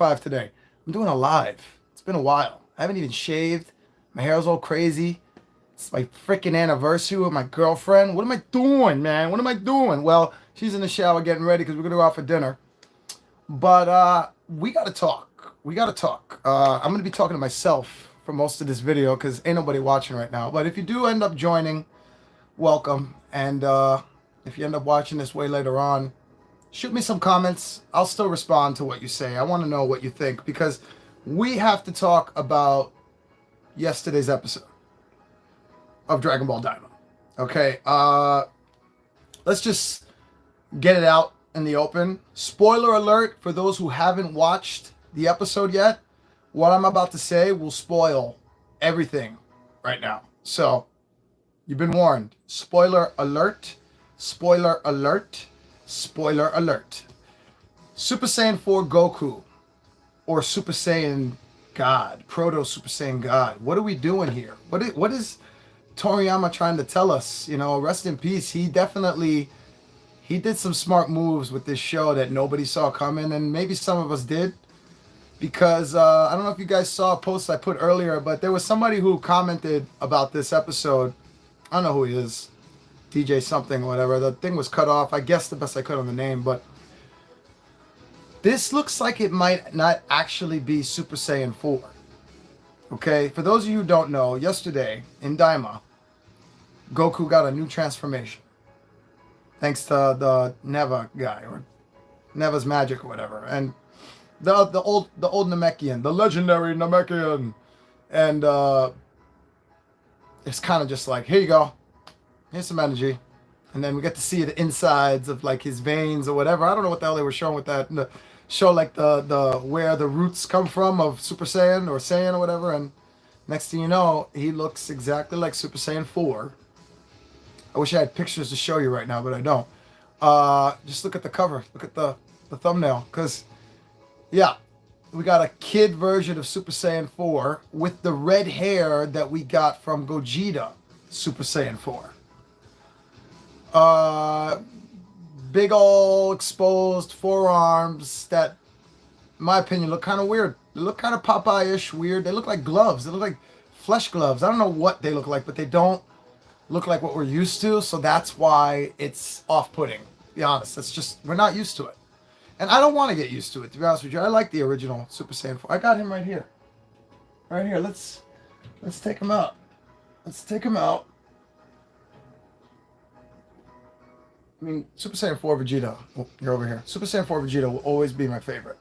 5 today. I'm doing a live. It's been a while. I haven't even shaved. My hair's all crazy. It's my freaking anniversary with my girlfriend. What am I doing, man? What am I doing? Well, she's in the shower getting ready because we're going to go out for dinner. But we got to talk. We got to talk. I'm going to be talking to myself for most of this video because ain't nobody watching right now. But if you do end up joining, welcome. And if you end up watching this way later on, shoot me some comments. I'll still respond to what you say. I want to know what you think because we have to talk about yesterday's episode of Dragon Ball Daima. Okay, let's just get it out in the open. Spoiler alert for those who haven't watched the episode yet. What I'm about to say will spoil everything right now. So, you've been warned. Spoiler alert. Spoiler alert. Spoiler alert. Super Saiyan 4 Goku, or Super Saiyan God, Proto Super Saiyan God. What are we doing here? What is Toriyama trying to tell us? You know, rest in peace. He did some smart moves with this show that nobody saw coming, and maybe some of us did. Because I don't know if you guys saw a post I put earlier, but there was somebody who commented about this episode. I don't know who he is. DJ something, whatever. The thing was cut off. I guessed the best I could on the name, but this looks like it might not actually be Super Saiyan 4. Okay, for those of you who don't know, yesterday in Daima, Goku got a new transformation. Thanks to the Neva guy, or Neva's magic or whatever. And the old Namekian, the legendary Namekian. And it's kind of just like, here you go. Here's some energy. And then we get to see the insides of like his veins or whatever. I don't know what the hell they were showing with that. And the show like the where the roots come from of Super Saiyan or Saiyan or whatever. And next thing you know, he looks exactly like Super Saiyan 4. I wish I had pictures to show you right now, but I don't. Just look at the cover. Look at the thumbnail. Because, yeah, we got a kid version of Super Saiyan 4 with the red hair that we got from Gogeta Super Saiyan 4. Big ol' exposed forearms that, in my opinion, look kind of weird. They look kind of Popeye-ish weird. They look like gloves. They look like flesh gloves. I don't know what they look like, but they don't look like what we're used to. So that's why it's off-putting. To be honest, that's just, we're not used to it. And I don't want to get used to it, to be honest with you. I like the original Super Saiyan 4. I got him right here. Right here. Let's take him out. Let's take him out. I mean, Super Saiyan 4 Vegeta, oh, you're over here. Super Saiyan 4 Vegeta will always be my favorite.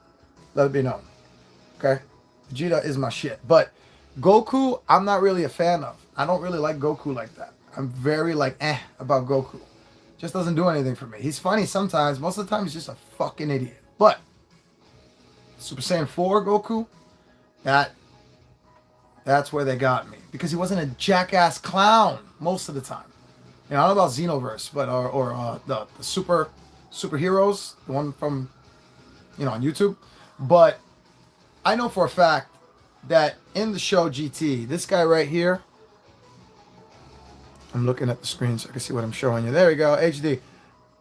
Let it be known. Okay? Vegeta is my shit. But Goku, I'm not really a fan of. I don't really like Goku like that. I'm very like, about Goku. Just doesn't do anything for me. He's funny sometimes. Most of the time, he's just a fucking idiot. But Super Saiyan 4 Goku, that's where they got me. Because he wasn't a jackass clown most of the time. You know, I don't know about Xenoverse, but or the superheroes, the one from, you know, on YouTube. But I know for a fact that in the show GT, this guy right here, I'm looking at the screen so I can see what I'm showing you. There we go, HD.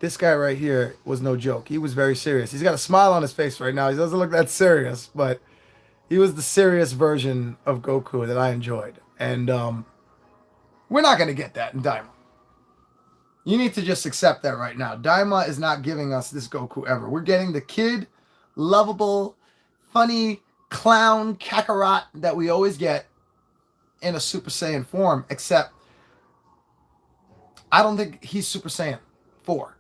This guy right here was no joke. He was very serious. He's got a smile on his face right now. He doesn't look that serious, but he was the serious version of Goku that I enjoyed. And we're not going to get that in Daima. You need to just accept that right now. Daima is not giving us this Goku ever. We're getting the kid, lovable, funny, clown Kakarot that we always get in a Super Saiyan form, except I don't think he's Super Saiyan 4.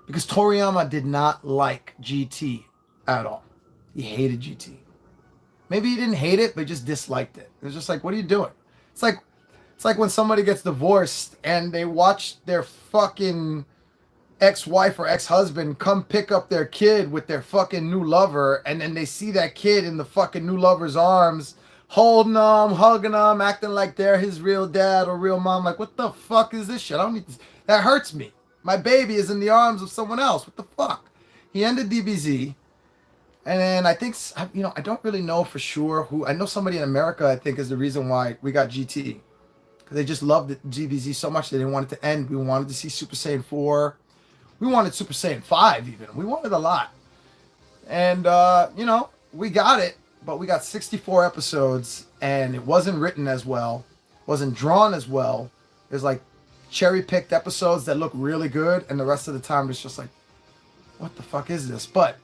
Because Toriyama did not like GT at all. He hated GT. Maybe he didn't hate it, but he just disliked it. It was just like, what are you doing? It's like when somebody gets divorced and they watch their fucking ex-wife or ex-husband come pick up their kid with their fucking new lover, and then they see that kid in the fucking new lover's arms, holding them, hugging them, acting like they're his real dad or real mom. Like, what the fuck is this shit? I don't need this. That hurts me. My baby is in the arms of someone else. What the fuck? He ended DBZ. And then I think, you know, I don't really know for sure who. I know somebody in America, I think, is the reason why we got GT. Because they just loved DBZ so much they didn't want it to end. We wanted to see Super Saiyan 4. We wanted Super Saiyan 5 even. We wanted a lot. And, you know, we got it, but we got 64 episodes, and it wasn't written as well, wasn't drawn as well. There's like cherry picked episodes that look really good, and the rest of the time it's just like, what the fuck is this? But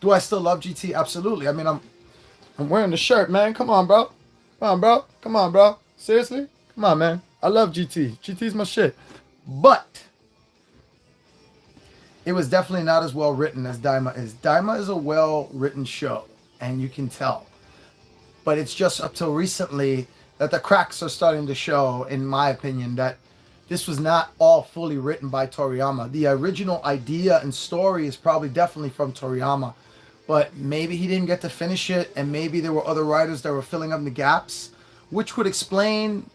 do I still love GT? Absolutely. I mean, I'm wearing the shirt, man. Come on, bro. Come on, bro. Come on, bro. Seriously? Come on, man. I love GT. GT's my shit. But it was definitely not as well written as Daima is. Daima is a well written show, and you can tell. But it's just up till recently that the cracks are starting to show, in my opinion, that this was not all fully written by Toriyama. The original idea and story is probably definitely from Toriyama, but maybe he didn't get to finish it, and maybe there were other writers that were filling up the gaps, which would explain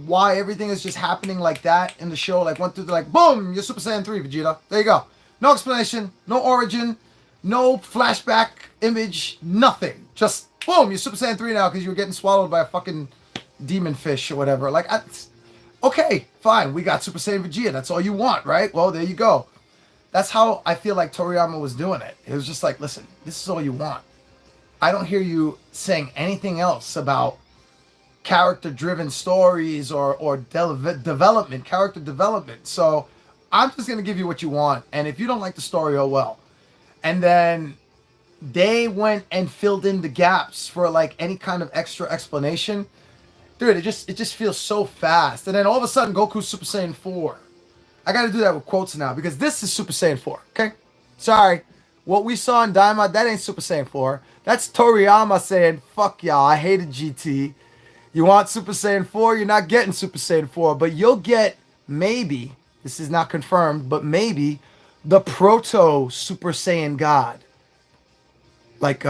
why everything is just happening like that in the show. Like 1 through 3, like boom, you're Super Saiyan 3, Vegeta. There you go. No explanation, no origin, no flashback image, nothing. Just boom, you're Super Saiyan 3 now because you were getting swallowed by a fucking demon fish or whatever. Like, okay, fine, we got Super Saiyan Vegeta. That's all you want, right? Well, there you go. That's how I feel like Toriyama was doing it. It was just like, listen, this is all you want. I don't hear you saying anything else about character-driven stories or development, character development. So I'm just going to give you what you want. And if you don't like the story, oh well. And then they went and filled in the gaps for like any kind of extra explanation. Dude, it just feels so fast. And then all of a sudden, Goku's Super Saiyan 4. I got to do that with quotes now because this is Super Saiyan 4, okay? Sorry. What we saw in Daima, that ain't Super Saiyan 4. That's Toriyama saying, fuck y'all, I hated GT. You want Super Saiyan 4? You're not getting Super Saiyan 4, but you'll get maybe, this is not confirmed, but maybe the Proto Super Saiyan God. Like,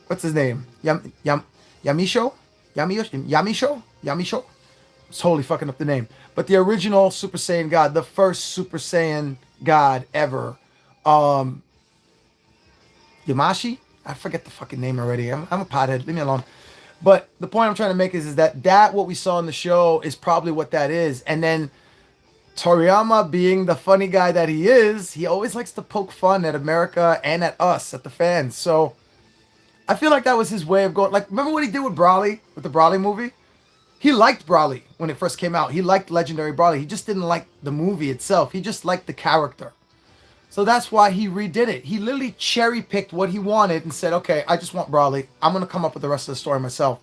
what's his name? Yamisho? Yamisho? It's totally fucking up the name. But the original Super Saiyan God, the first Super Saiyan God ever. Yamashi? I forget the fucking name already. I'm a pothead. Leave me alone. But the point I'm trying to make is that what we saw in the show is probably what that is. And then Toriyama, being the funny guy that he is, he always likes to poke fun at America and at us, at the fans. So I feel like that was his way of going. Like, remember what he did with Broly, with the Broly movie? He liked Broly when it first came out. He liked Legendary Broly. He just didn't like the movie itself. He just liked the character. So that's why he redid it. He literally cherry-picked what he wanted and said, okay, I just want Broly. I'm going to come up with the rest of the story myself.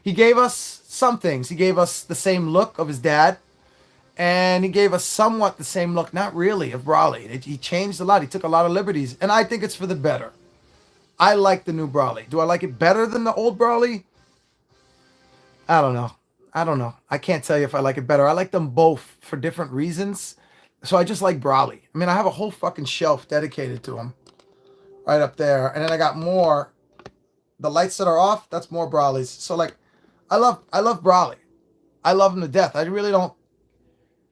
He gave us some things. He gave us the same look of his dad. And he gave us somewhat the same look, not really, of Broly. He changed a lot. He took a lot of liberties. And I think it's for the better. I like the new Broly. Do I like it better than the old Broly? I don't know. I can't tell you if I like it better. I like them both for different reasons. So I just like Broly. I mean, I have a whole fucking shelf dedicated to him. Right up there. And then I got more. The lights that are off, that's more Brolys. So like, I love Broly. I love him to death. I really don't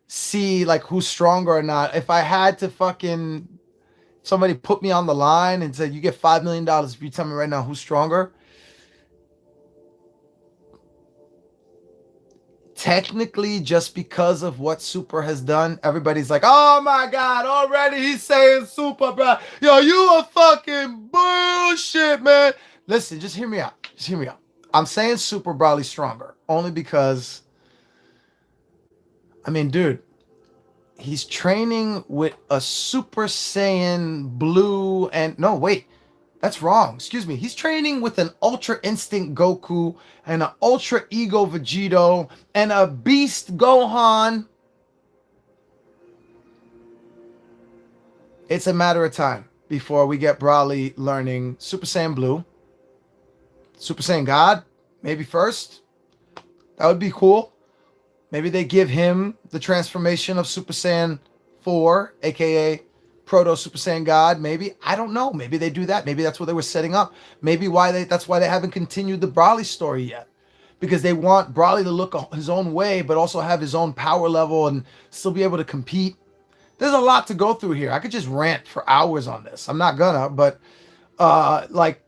see like who's stronger or not. If I had to fucking, somebody put me on the line and said, you get $5 million if you tell me right now who's stronger. Technically, just because of what Super has done, everybody's like, oh my God, already he's saying Super, bro. Yo, you a fucking bullshit, man. Listen, just hear me out. I'm saying Super Broly's stronger only because, I mean, dude, he's training with a Super Saiyan Blue and, no, wait. That's wrong. Excuse me. He's training with an Ultra Instinct Goku and an Ultra Ego Vegito and a Beast Gohan. It's a matter of time before we get Broly learning Super Saiyan Blue. Super Saiyan God, maybe first. That would be cool. Maybe they give him the transformation of Super Saiyan 4, aka Proto Super Saiyan God, maybe. I don't know. Maybe they do that. Maybe that's what they were setting up. Maybe that's why they haven't continued the Broly story yet. Because they want Broly to look his own way, but also have his own power level and still be able to compete. There's a lot to go through here. I could just rant for hours on this. I'm not gonna, but like,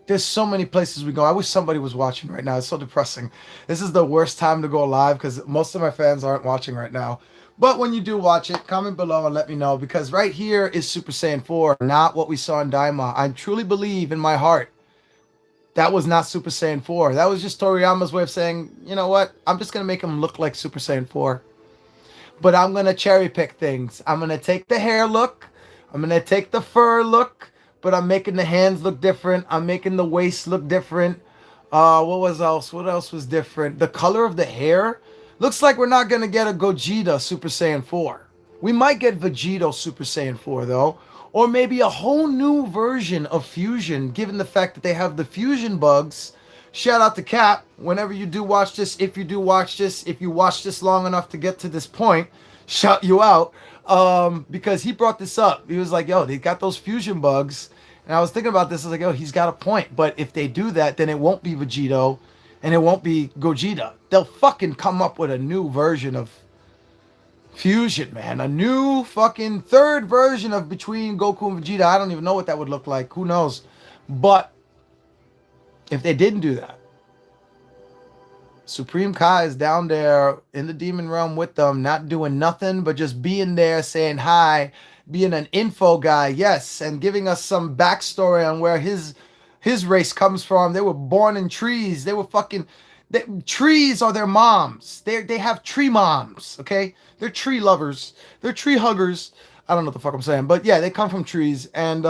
there's so many places we go. I wish somebody was watching right now. It's so depressing. This is the worst time to go live because most of my fans aren't watching right now. But when you do watch it, comment below and let me know, because right here is Super Saiyan 4, not what we saw in Daima. I truly believe in my heart that was not Super Saiyan 4. That was just Toriyama's way of saying, you know what? I'm just going to make him look like Super Saiyan 4. But I'm going to cherry pick things. I'm going to take the hair look. I'm going to take the fur look. But I'm making the hands look different. I'm making the waist look different. What was else? What else was different? The color of the hair. Looks like we're not going to get a Gogeta Super Saiyan 4. We might get Vegito Super Saiyan 4, though. Or maybe a whole new version of Fusion, given the fact that they have the Fusion bugs. Shout out to Cap. Whenever you do watch this, if you do watch this, if you watch this long enough to get to this point, shout you out. Because he brought this up. He was like, yo, they got those Fusion bugs. And I was thinking about this. I was like, oh, he's got a point. But if they do that, then it won't be Vegito and it won't be Gogeta. They'll fucking come up with a new version of Fusion, man. A new fucking third version of between Goku and Vegeta. I don't even know what that would look like. Who knows? But if they didn't do that, Supreme Kai is down there in the demon realm with them, not doing nothing but just being there, saying hi, being an info guy, yes, and giving us some backstory on where his race comes from. They were born in trees. They were fucking... trees are their moms. They have tree moms, okay? They're tree lovers. They're tree huggers. I don't know what the fuck I'm saying. But yeah, they come from trees. And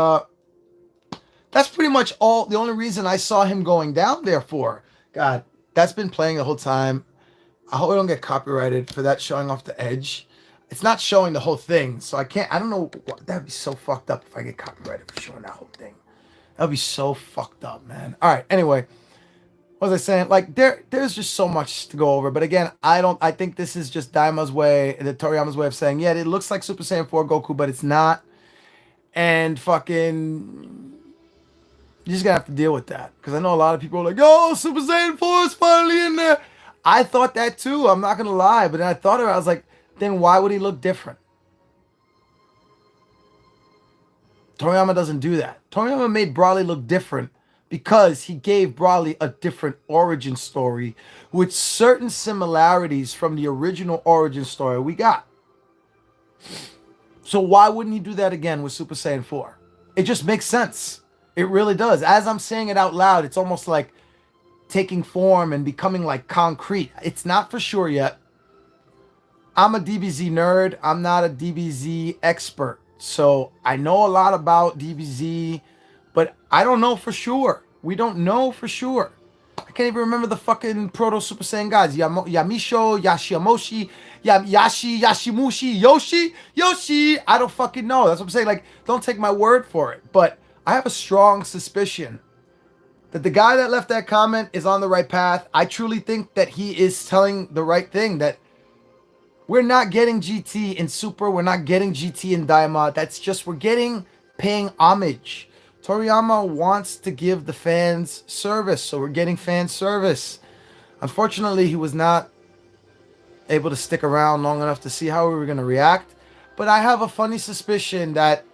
that's pretty much all. The only reason I saw him going down there for. God, that's been playing the whole time. I hope I don't get copyrighted for that showing off the edge. It's not showing the whole thing. So I can't. I don't know. That'd be so fucked up if I get copyrighted for showing that whole thing. That'd be so fucked up, man. All right, anyway. What was I saying? Like, there's just so much to go over. But again, I think this is just Daima's way, the Toriyama's way of saying, yeah, it looks like Super Saiyan 4 Goku, but it's not. And fucking, you're just gonna have to deal with that. Because I know a lot of people are like, yo, Super Saiyan 4 is finally in there. I thought that too, I'm not gonna lie. But then I thought of it, I was like, then why would he look different? Toriyama doesn't do that. Toriyama made Broly look different because he gave Broly a different origin story with certain similarities from the original origin story we got. So why wouldn't he do that again with Super Saiyan 4? It just makes sense. It really does. As I'm saying it out loud, it's almost like taking form and becoming like concrete. It's not for sure yet. I'm a DBZ nerd. I'm not a DBZ expert. So I know a lot about DBZ, but I don't know for sure. We don't know for sure. I can't even remember the fucking Proto Super Saiyan guys. Yamisho, Yashiamoshi, Yashimushi, Yoshi. I don't fucking know. That's what I'm saying. Like, don't take my word for it. But I have a strong suspicion that the guy that left that comment is on the right path. I truly think that he is telling the right thing. That we're not getting GT in Super. We're not getting GT in Daima. That's just, we're paying homage. Toriyama wants to give the fans service, so we're getting fan service. Unfortunately, he was not able to stick around long enough to see how we were going to react. But I have a funny suspicion that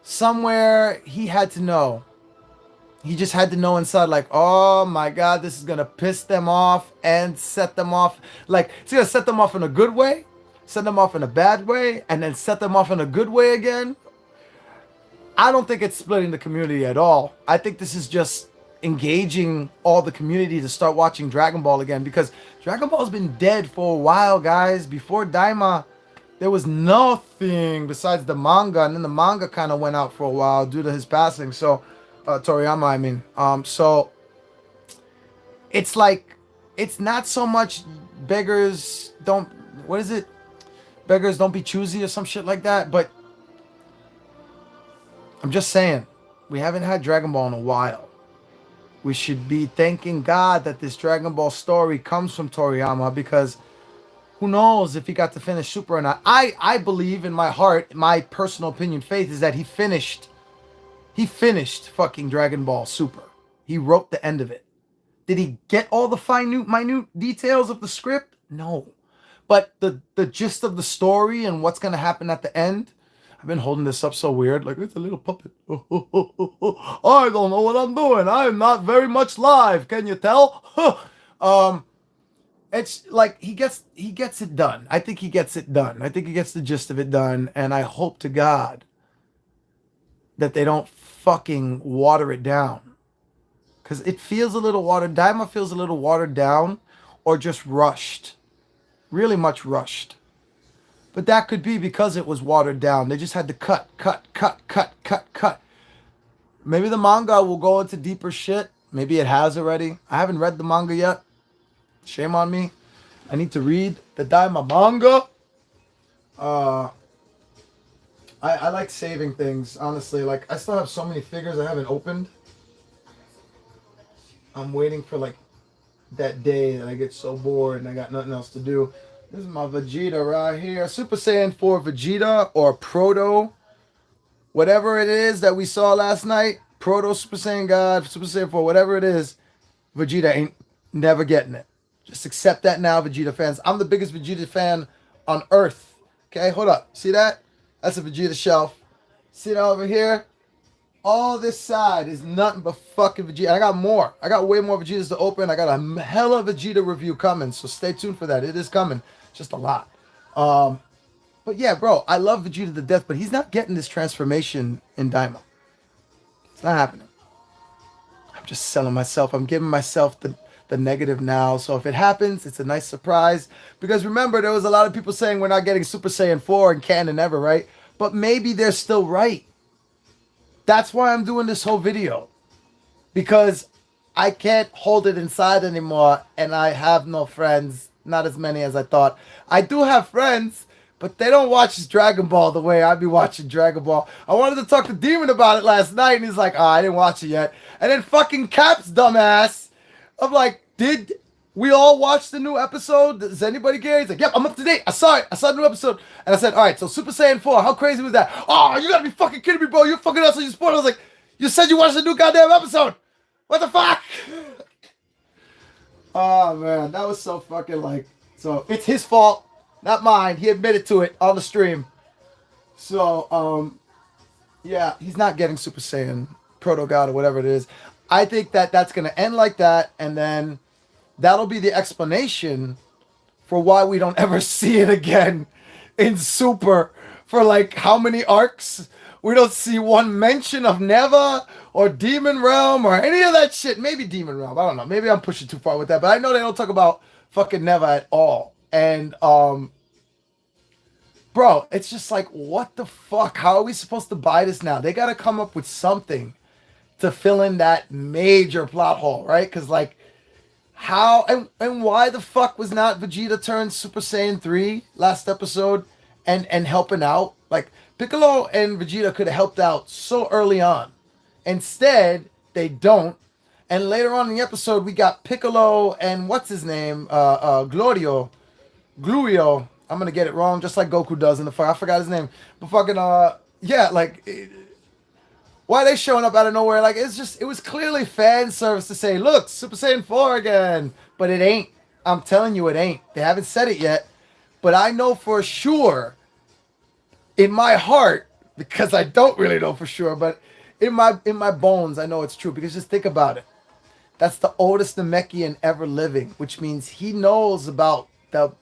somewhere he had to know. He just had to know inside, like, oh my God, this is going to piss them off and set them off. Like, it's going to set them off in a good way, set them off in a bad way, and then set them off in a good way again. I don't think it's splitting the community at all. I think this is just engaging all the community to start watching Dragon Ball again, because Dragon Ball's been dead for a while, guys. Before Daima, there was nothing besides the manga, and then the manga kind of went out for a while due to his passing. So, Toriyama, I mean. So, it's like, it's not so much beggars don't, what is it? Beggars don't be choosy or some shit like that, but I'm just saying, we haven't had Dragon Ball in a while. We should be thanking God that this Dragon Ball story comes from Toriyama, because who knows if he got to finish Super or not. I believe in my heart, my personal opinion, faith, is that he finished fucking Dragon Ball Super. He wrote the end of it. Did he get all the minute details of the script? No. But the gist of the story and what's going to happen at the end, I've been holding this up so weird, like it's a little puppet. I don't know what I'm doing. I'm not very much live. Can you tell? it's like he gets it done. I think he gets it done. I think he gets the gist of it done, and I hope to God that they don't fucking water it down. Because it feels a little watered. Daima feels a little watered down or just rushed. Really much rushed. But that could be because it was watered down. They just had to cut. Maybe the manga will go into deeper shit. Maybe it has already. I haven't read the manga yet. Shame on me. I need to read the Daima manga. I like saving things, honestly. Like, I still have so many figures I haven't opened. I'm waiting for, like, that day that I get so bored and I got nothing else to do. This is my Vegeta right here. Super Saiyan 4 Vegeta or Proto. Whatever it is that we saw last night. Proto Super Saiyan God, Super Saiyan 4, whatever it is. Vegeta ain't never getting it. Just accept that now, Vegeta fans. I'm the biggest Vegeta fan on Earth. Okay, hold up. See that? That's a Vegeta shelf. See that over here? All this side is nothing but fucking Vegeta. I got more. I got way more Vegetas to open. I got a hella Vegeta review coming, so stay tuned for that. It is coming. Just a lot. But yeah, bro, I love Vegeta to death, but he's not getting this transformation in Daima. It's not happening. I'm just selling myself. I'm giving myself the negative now. So if it happens, it's a nice surprise. Because remember, there was a lot of people saying we're not getting Super Saiyan 4 in canon ever, right? But maybe they're still right. That's why I'm doing this whole video. Because I can't hold it inside anymore, and I have no friends. Not as many as I thought. I do have friends, but they don't watch Dragon Ball the way I be watching Dragon Ball. I wanted to talk to Demon about it last night, and he's like, oh, I didn't watch it yet. And then fucking Cap's dumbass. I'm like, did we all watch the new episode? Does anybody care? He's like, yep, I'm up to date. I saw it. I saw the new episode. And I said, all right, so Super Saiyan 4, how crazy was that? Oh, you gotta be fucking kidding me, bro. You're fucking us. You spoiled. I was like, you said you watched the new goddamn episode. What the fuck? Oh, man. That was so fucking like... So, it's his fault, not mine. He admitted to it on the stream. So, yeah, he's not getting Super Saiyan, Proto God, or whatever it is. I think that that's going to end like that, and then that'll be the explanation for why we don't ever see it again in Super for like how many arcs? We don't see one mention of Neva or Demon Realm or any of that shit. Maybe Demon Realm. I don't know. Maybe I'm pushing too far with that, but I know they don't talk about fucking Neva at all. And, bro, it's just like, what the fuck? How are we supposed to buy this now? They got to come up with something to fill in that major plot hole, right? Because, like, how and why the fuck was not Vegeta turned Super Saiyan 3 last episode and helping out? Like, Piccolo and Vegeta could have helped out so early on. Instead, they don't. And later on in the episode, we got Piccolo and what's his name? Gluio. I'm gonna get it wrong, just like Goku does in the fire. I forgot his name. But fucking, yeah, like... Why are they showing up out of nowhere? Like, it was clearly fan service to say, look, Super Saiyan 4 again. But it ain't. I'm telling you it ain't. They haven't said it yet. But I know for sure, in my heart, because I don't really know for sure, but in my bones, I know it's true. Because just think about it. That's the oldest Namekian ever living, which means he knows about the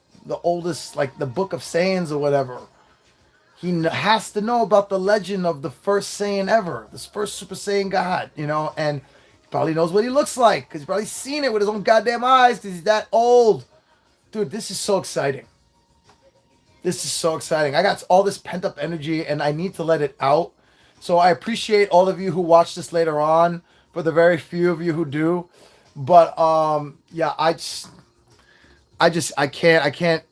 oldest, like the Book of Saiyans or whatever. He has to know about the legend of the first Saiyan ever, this first Super Saiyan God, you know, and he probably knows what he looks like because he's probably seen it with his own goddamn eyes because he's that old. Dude, this is so exciting. This is so exciting. I got all this pent-up energy and I need to let it out. So I appreciate all of you who watch this later on, for the very few of you who do. But, yeah, I can't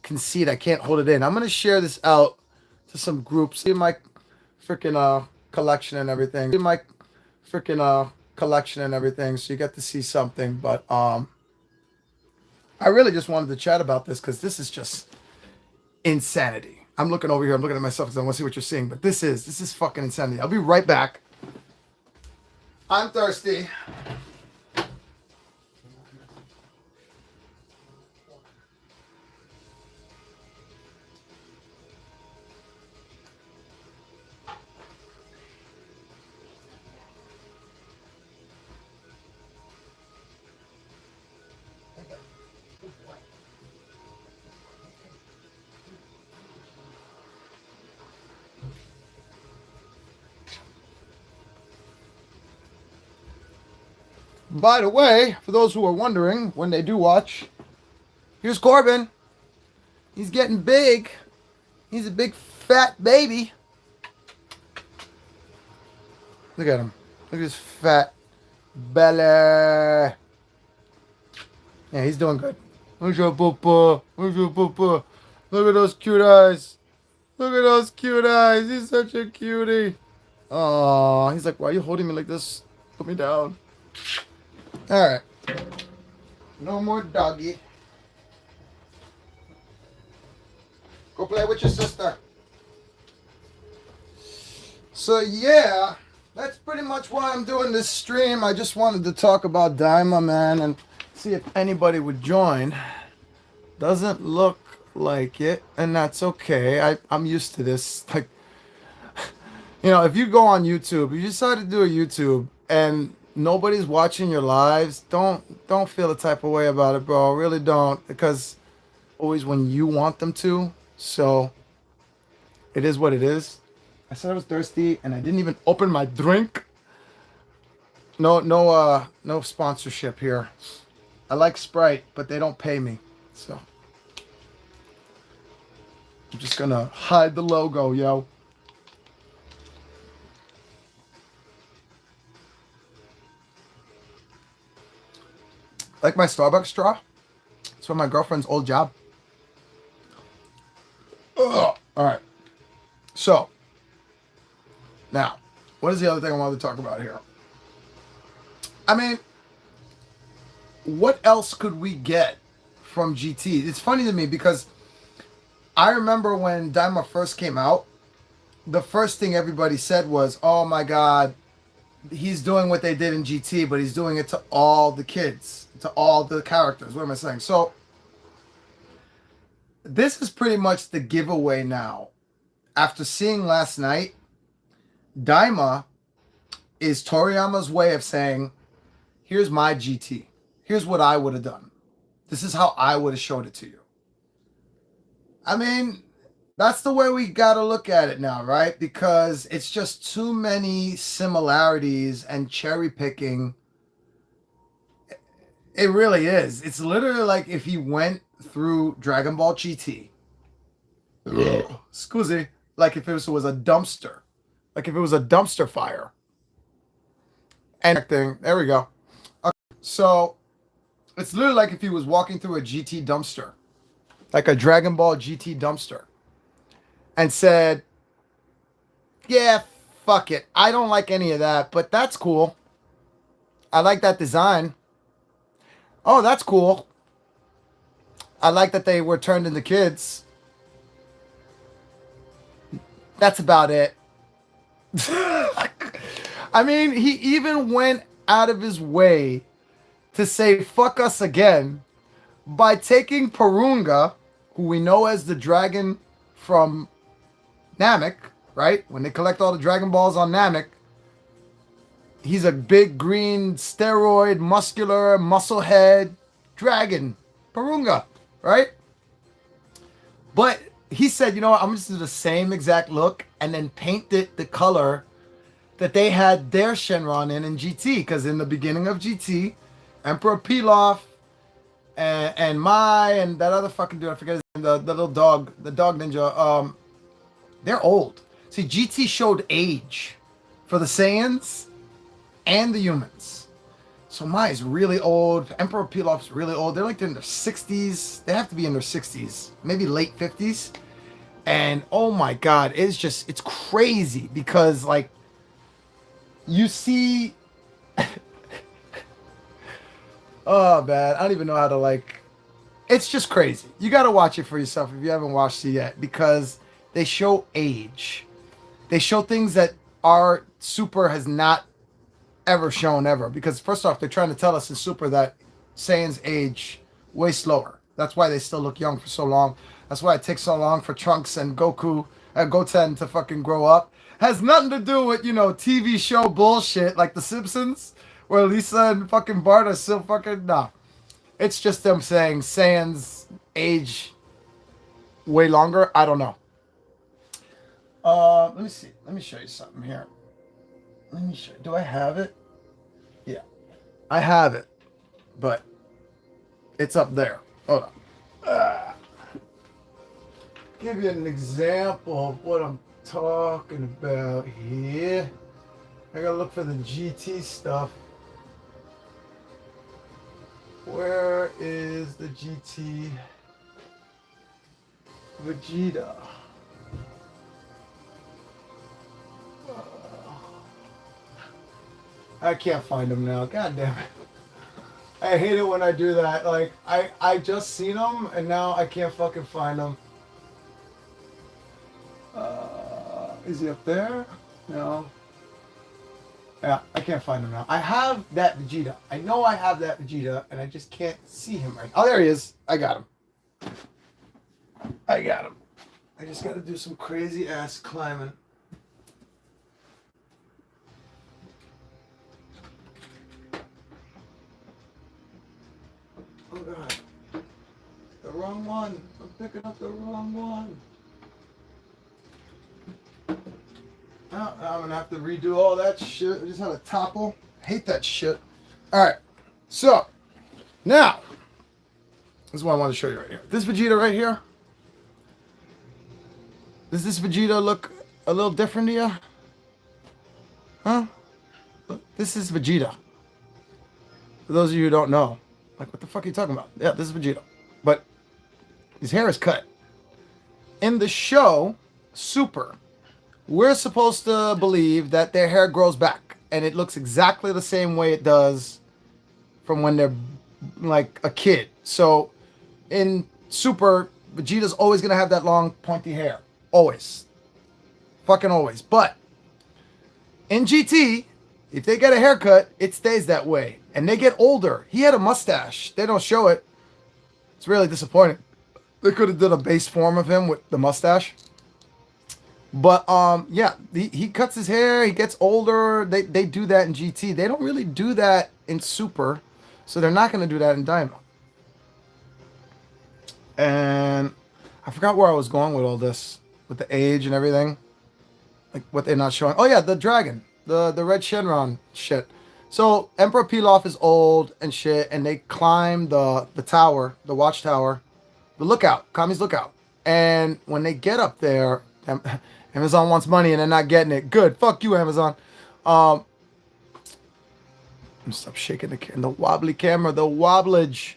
concede. I can't hold it in. I'm going to share this out to some groups. See my freaking collection and everything. See my freaking collection and everything. So you get to see something. But I really just wanted to chat about this because this is just insanity. I'm looking over here. I'm looking at myself because I want to see what you're seeing. But this is fucking insanity. I'll be right back. I'm thirsty. By the way, for those who are wondering when they do watch, here's Corbin. He's getting big. He's a big fat baby. Look at him. Look at his fat belly. Yeah, he's doing good. Where's your papa? Where's your papa? Look at those cute eyes. Look at those cute eyes. He's such a cutie. Oh, he's like, why are you holding me like this? Put me down. All right. No more doggy. Go play with your sister. So yeah, that's pretty much why I'm doing this stream. I just wanted to talk about Daima, man, and see if anybody would join. Doesn't look like it, and that's okay. I'm used to this. Like, you know, if you go on YouTube, you decide to do a YouTube, and nobody's watching your lives, don't feel the type of way about it, bro. Really don't, because always when you want them to. So it is what it is. I said I was thirsty, and I didn't even open my drink. No sponsorship here. I like Sprite, but they don't pay me, so I'm just gonna hide the logo, yo. Like my Starbucks straw. It's from my girlfriend's old job. Ugh. All right. So, now, what is the other thing I wanted to talk about here? I mean, what else could we get from GT? It's funny to me because I remember when Daima first came out, the first thing everybody said was, oh my God, he's doing what they did in GT, but he's doing it to all the kids, to all the characters. What am I saying? So, this is pretty much the giveaway now. After seeing last night, Daima is Toriyama's way of saying, here's my GT. Here's what I would have done. This is how I would have showed it to you. I mean, that's the way we got to look at it now, right? Because it's just too many similarities and cherry picking. It really is. It's literally like if he went through Dragon Ball GT. Scusi. Like if it was a dumpster. Like if it was a dumpster fire. And thing. There we go. Okay. So it's literally like if he was walking through a GT dumpster. Like a Dragon Ball GT dumpster. And said, yeah, fuck it. I don't like any of that, but that's cool. I like that design. Oh, that's cool. I like that they were turned into kids. That's about it. I mean, he even went out of his way to say fuck us again by taking Purunga, who we know as the dragon from Namek, right? When they collect all the Dragon Balls on Namek, he's a big green steroid, muscular, muscle head dragon. Purunga, right? But he said, you know what, I'm just going to do the same exact look and then paint it the color that they had their Shenron in GT. Because in the beginning of GT, Emperor Pilaf and Mai and that other fucking dude, I forget his name, the little dog, the dog ninja, they're old. See, GT showed age for the Saiyans and the humans. So Mai is really old. Emperor Pilaf's really old. They're like in their 60s. They have to be in their 60s, maybe late 50s. And oh my God, it's crazy because like you see, oh man, I don't even know how to like, it's just crazy. You got to watch it for yourself if you haven't watched it yet because they show age. They show things that our Super has not ever shown ever. Because first off, they're trying to tell us in Super that Saiyans age way slower. That's why they still look young for so long. That's why it takes so long for Trunks and Goku and Goten to fucking grow up. Has nothing to do with, you know, TV show bullshit like The Simpsons, where Lisa and fucking Bart are still fucking, nah. It's just them saying Saiyans age way longer. I don't know. Let me see. Let me show you something here. Let me show you. Do I have it? Yeah. I have it, but it's up there. Hold on. Give you an example of what I'm talking about here. I gotta look for the GT stuff. Where is the GT Vegeta? I can't find him now. God damn it. I hate it when I do that. Like, I just seen him and now I can't fucking find him. Is he up there? No. Yeah, I can't find him now. I have that Vegeta. I know I have that Vegeta, and I just can't see him right now. Oh, there he is. I got him. I got him. I just got to do some crazy ass climbing. Oh, God. The wrong one. I'm picking up the wrong one. Oh, I'm going to have to redo all that shit. I just had a topple. Hate that shit. All right. So, now, this is what I want to show you right here. This Vegeta right here. Does this Vegeta look a little different to you? Huh? Look, this is Vegeta. For those of you who don't know. Like, what the fuck are you talking about? Yeah, this is Vegeta. But his hair is cut. In the show, Super, we're supposed to believe that their hair grows back. And it looks exactly the same way it does from when they're like a kid. So in Super, Vegeta's always going to have that long pointy hair. Always. Fucking always. But in GT, if they get a haircut, it stays that way. And they get older. He had a mustache. They don't show it. It's really disappointing. They could have done a base form of him with the mustache. But yeah, he cuts his hair, he gets older. They do that in GT. They don't really do that in Super, so they're not going to do that in Daima. And I forgot where I was going with all this, with the age and everything, like what they're not showing. Oh yeah, the dragon, the red Shenron shit. So Emperor Pilaf is old and shit, and they climb the tower, the watchtower, the lookout, Kami's lookout. And when they get up there, Amazon wants money and they're not getting it. Good. Fuck you, Amazon. Stop shaking the wobbly camera. The wobblage.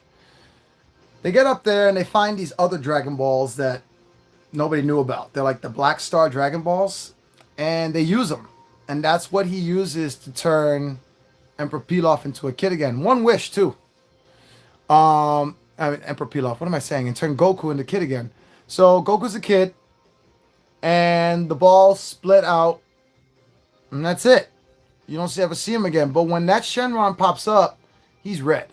They get up there and they find these other Dragon Balls that nobody knew about. They're like the Black Star Dragon Balls. And they use them. And that's what he uses to turn Emperor Pilaf into a kid again. One wish, too. I mean, Emperor Pilaf. What am I saying? And turn Goku into a kid again. So Goku's a kid. And the balls split out, and that's it. You don't ever see him again. But when that Shenron pops up, he's red.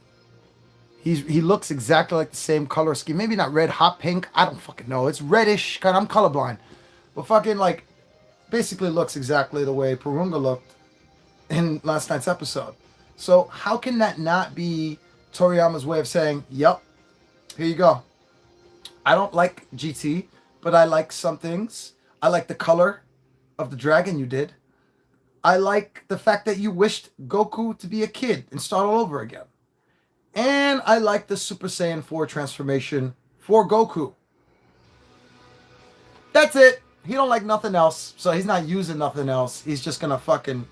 He looks exactly like the same color scheme. Maybe not red, hot pink. I don't fucking know. It's reddish. Kind of, I'm colorblind. But fucking like, basically looks exactly the way Purunga looked in last night's episode. So how can that not be Toriyama's way of saying, yep, here you go. I don't like GT, but I like some things. I like the color of the dragon you did. I like the fact that you wished Goku to be a kid and start all over again. And I like the Super Saiyan 4 transformation for Goku. That's it. He don't like nothing else, so he's not using nothing else. He's just gonna fucking...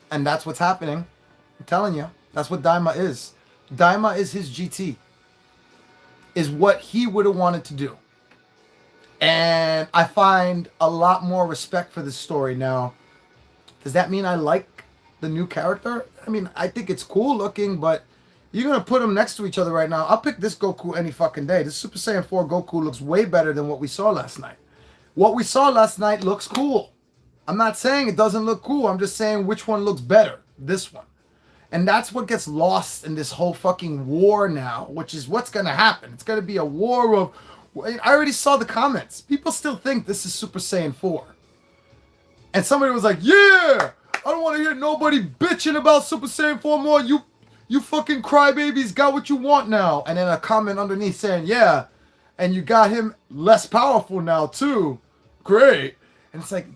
And that's what's happening. I'm telling you. That's what Daima is. Daima is his GT. Is what he would have wanted to do. And I find a lot more respect for this story now. Does that mean I like the new character? I mean, I think it's cool looking, but you're going to put them next to each other right now. I'll pick this Goku any fucking day. This Super Saiyan 4 Goku looks way better than what we saw last night. What we saw last night looks cool. I'm not saying it doesn't look cool. I'm just saying which one looks better. This one. And that's what gets lost in this whole fucking war now, which is what's going to happen. It's going to be a war of... I already saw the comments. People still think this is Super Saiyan 4. And somebody was like, yeah, I don't want to hear nobody bitching about Super Saiyan 4 more. You fucking crybabies got what you want now. And then a comment underneath saying, yeah, and you got him less powerful now too. Great. And it's like,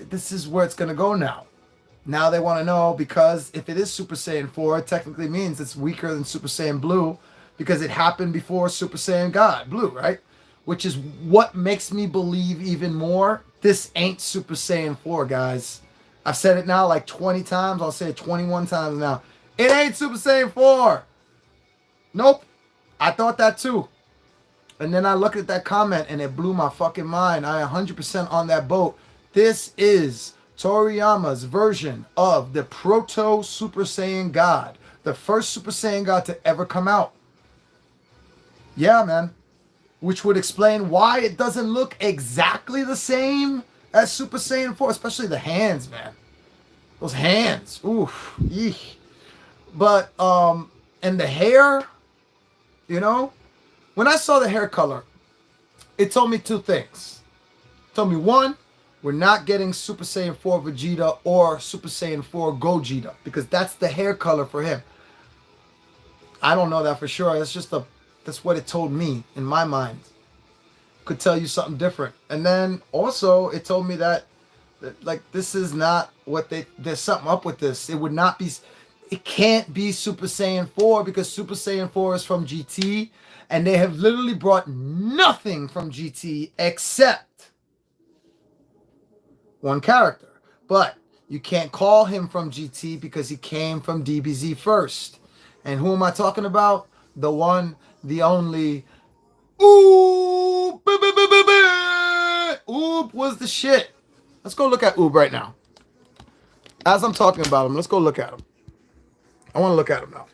this is where it's going to go now. Now they want to know, because if it is Super Saiyan 4, it technically means it's weaker than Super Saiyan Blue because it happened before Super Saiyan God Blue, right? Which is what makes me believe even more this ain't Super Saiyan 4, guys. I've said it now like 20 times. I'll say it 21 times now. It ain't Super Saiyan 4. Nope. I thought that too. And then I looked at that comment and it blew my fucking mind. I 100% on that boat. This is Toriyama's version of the Proto Super Saiyan God. The first Super Saiyan God to ever come out. Yeah, man. Which would explain why it doesn't look exactly the same as Super Saiyan 4. Especially the hands, man. Those hands. Oof. Yeesh. But, and the hair, you know? When I saw the hair color, it told me two things. It told me, one, we're not getting Super Saiyan 4 Vegeta or Super Saiyan 4 Gogeta, because that's the hair color for him. I don't know that for sure. That's what it told me in my mind. Could tell you something different. And then also it told me that like this is not what there's something up with this. It can't be Super Saiyan 4 because Super Saiyan 4 is from GT and they have literally brought nothing from GT except one character. But you can't call him from GT because he came from DBZ first. And who am I talking about? The one, the only Oob. Oob was the shit. Let's go look at Oob right now. As I'm talking about him, let's go look at him. I want to look at him now.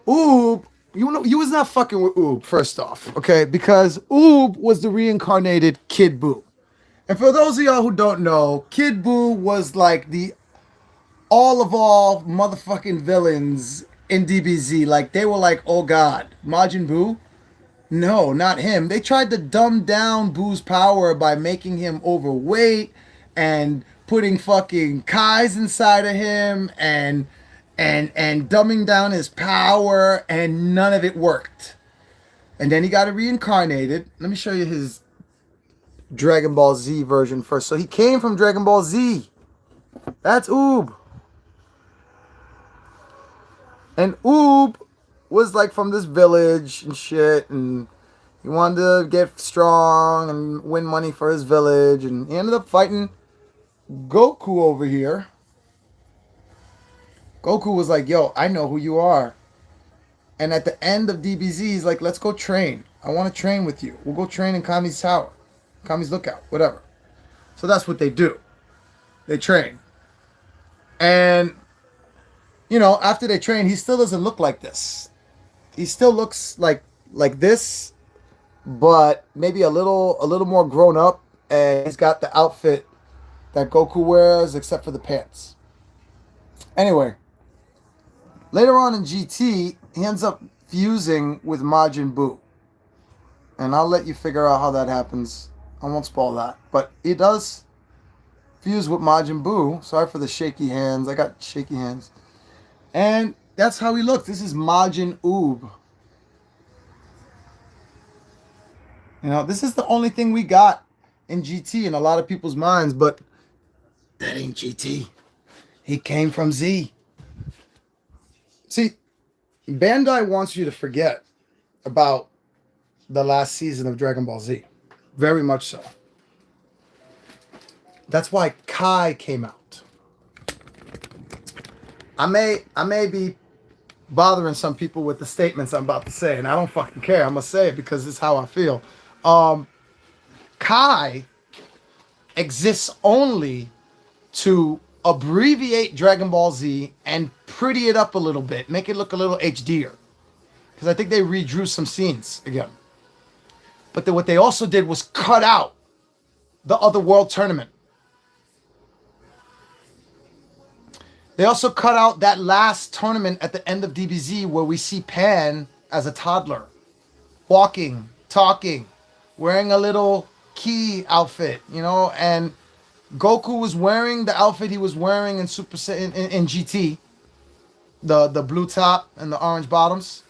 Oob, you was not fucking with Oob, first off, okay? Because Oob was the reincarnated Kid Buu. And for those of y'all who don't know, Kid Buu was like the all motherfucking villains in DBZ. Like, they were like, oh god, Majin Buu? No, not him. They tried to dumb down Boo's power by making him overweight and putting fucking Kais inside of him and dumbing down his power, and none of it worked. And then he got reincarnated. Let me show you his Dragon Ball Z version first. So he came from Dragon Ball Z. That's Oob. And Oob was like from this village and shit, and he wanted to get strong and win money for his village, and he ended up fighting Goku over here. Goku was like, yo, I know who you are. And at the end of DBZ, he's like, let's go train. I want to train with you. We'll go train in Kami's tower. Kami's lookout, whatever. So that's what they do. They train. And, you know, after they train, he still doesn't look like this. He still looks like this, but maybe a little more grown up. And he's got the outfit that Goku wears, except for the pants. Anyway, later on in GT, he ends up fusing with Majin Buu. And I'll let you figure out how that happens. I won't spoil that. But he does fuse with Majin Buu. Sorry for the shaky hands. I got shaky hands. And that's how he looks. This is Majin Oob. You know, this is the only thing we got in GT in a lot of people's minds, but that ain't GT. He came from Z. See, Bandai wants you to forget about the last season of Dragon Ball Z. Very much so. That's why Kai came out. I may be bothering some people with the statements I'm about to say, and I don't fucking care. I'm gonna say it because it's how I feel. Kai exists only to abbreviate Dragon Ball Z and pretty it up a little bit, make it look a little HDer. Because I think they redrew some scenes again. But what they also did was cut out the other world tournament. They also cut out that last tournament at the end of DBZ where we see Pan as a toddler, walking, talking, wearing a little key outfit, you know, and Goku was wearing the outfit he was wearing in Super Saiyan in GT, the blue top and the orange bottoms.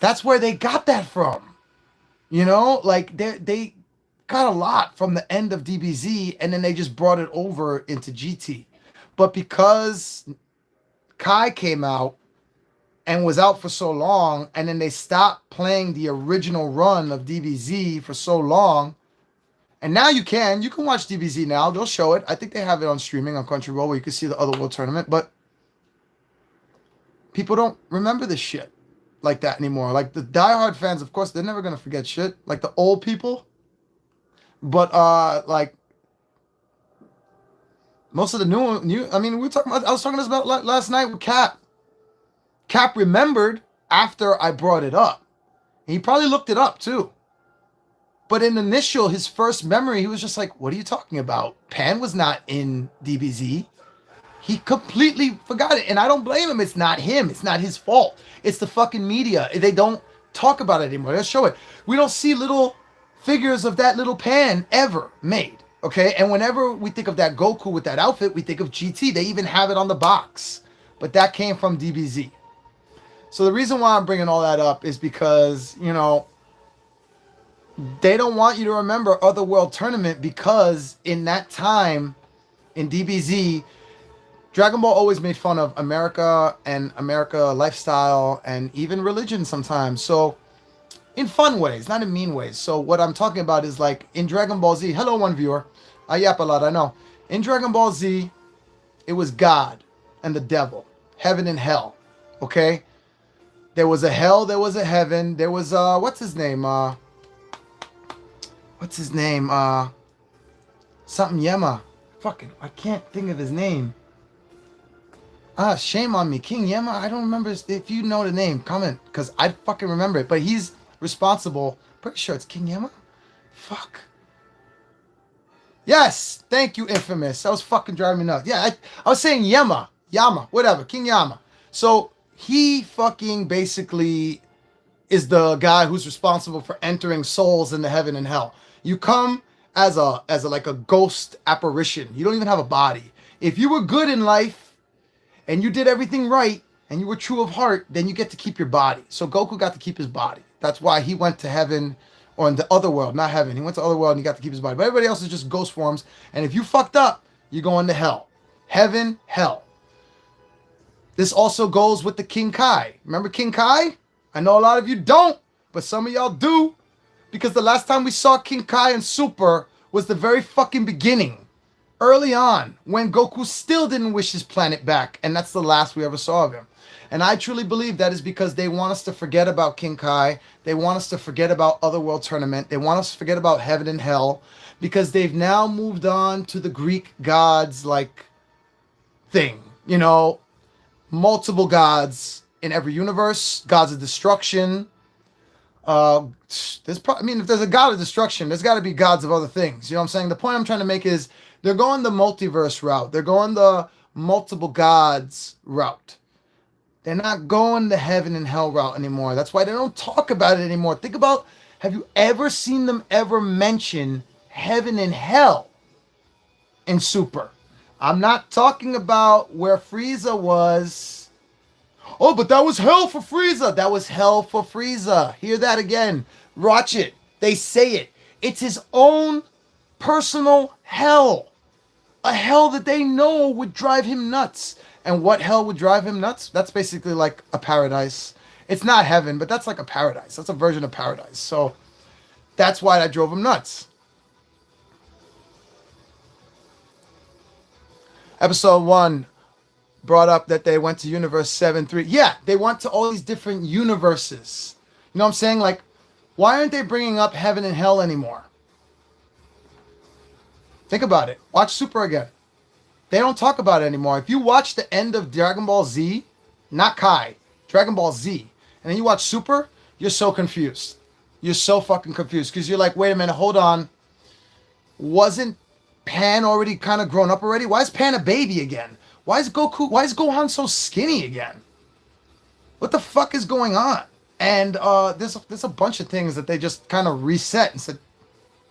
That's where they got that from, you know. Like they got a lot from the end of DBZ, and then they just brought it over into GT. But because Kai came out and was out for so long, and then they stopped playing the original run of DBZ for so long, and now you can watch DBZ now. They'll show it. I think they have it on streaming on Crunchyroll where you can see the Otherworld tournament, but people don't remember this shit like that anymore. Like the diehard fans, of course, they're never gonna forget shit. Like the old people. But like most of the new I mean, we were talking about, I was talking this about last night with Cap. Cap remembered after I brought it up. He probably looked it up too. But in initial, his first memory, he was just like, what are you talking about? Pan was not in DBZ. He completely forgot it. And I don't blame him. It's not him. It's not his fault. It's the fucking media. They don't talk about it anymore. Let's show it. We don't see little figures of that little Pan ever made. Okay? And whenever we think of that Goku with that outfit, we think of GT. They even have it on the box. But that came from DBZ. So the reason why I'm bringing all that up is because, you know, they don't want you to remember Otherworld Tournament because in that time, in DBZ, Dragon Ball always made fun of America and America lifestyle and even religion sometimes. So in fun ways, not in mean ways. So what I'm talking about is like in Dragon Ball Z, hello one viewer, I yap a lot, I know. In Dragon Ball Z, it was God and the devil, heaven and hell, okay? There was a hell, there was a heaven, there was, what's his name? Something Yema. Fucking, I can't think of his name. Shame on me. King Yema? I don't remember. If you know the name, comment. Because I fucking remember it. But he's responsible. Pretty sure it's King Yema? Fuck. Yes! Thank you, Infamous. That was fucking driving me nuts. Yeah, I was saying Yema. Yama. Whatever. King Yama. So, he fucking basically is the guy who's responsible for entering souls into heaven and hell. You come as a like a ghost apparition. You don't even have a body. If you were good in life and you did everything right and you were true of heart, then you get to keep your body. So Goku got to keep his body. That's why he went to heaven, or in the other world, not heaven. He went to other world and he got to keep his body. But everybody else is just ghost forms. And if you fucked up, you're going to hell. Heaven, hell. This also goes with the King Kai. Remember King Kai? I know a lot of you don't, but some of y'all do. Because the last time we saw King Kai in Super was the very fucking beginning. Early on, when Goku still didn't wish his planet back. And that's the last we ever saw of him. And I truly believe that is because they want us to forget about King Kai. They want us to forget about Otherworld Tournament. They want us to forget about Heaven and Hell. Because they've now moved on to the Greek gods like thing. You know, multiple gods in every universe. Gods of destruction. If there's a god of destruction, there's got to be gods of other things. You know what I'm saying? The point I'm trying to make is they're going the multiverse route. They're going the multiple gods route. They're not going the heaven and hell route anymore. That's why they don't talk about it anymore. Think about, have you ever seen them ever mention heaven and hell in Super? I'm not talking about where Frieza was. Oh, but that was hell for Frieza. That was hell for Frieza. Hear that again. Watch it. They say it. It's his own personal hell. A hell that they know would drive him nuts. And what hell would drive him nuts? That's basically like a paradise. It's not heaven, but that's like a paradise. That's a version of paradise. So that's why that drove him nuts. Episode 1 brought up that they went to universe 7-3. Yeah, they went to all these different universes. You know what I'm saying? Like, why aren't they bringing up heaven and hell anymore? Think about it. Watch Super again. They don't talk about it anymore. If you watch the end of Dragon Ball Z, not Kai, Dragon Ball Z, and then you watch Super, you're so confused. You're so fucking confused because you're like, wait a minute, hold on. Wasn't Pan already kind of grown up already? Why is Pan a baby again? Why is Gohan so skinny again? What the fuck is going on? And there's a bunch of things that they just kind of reset and said,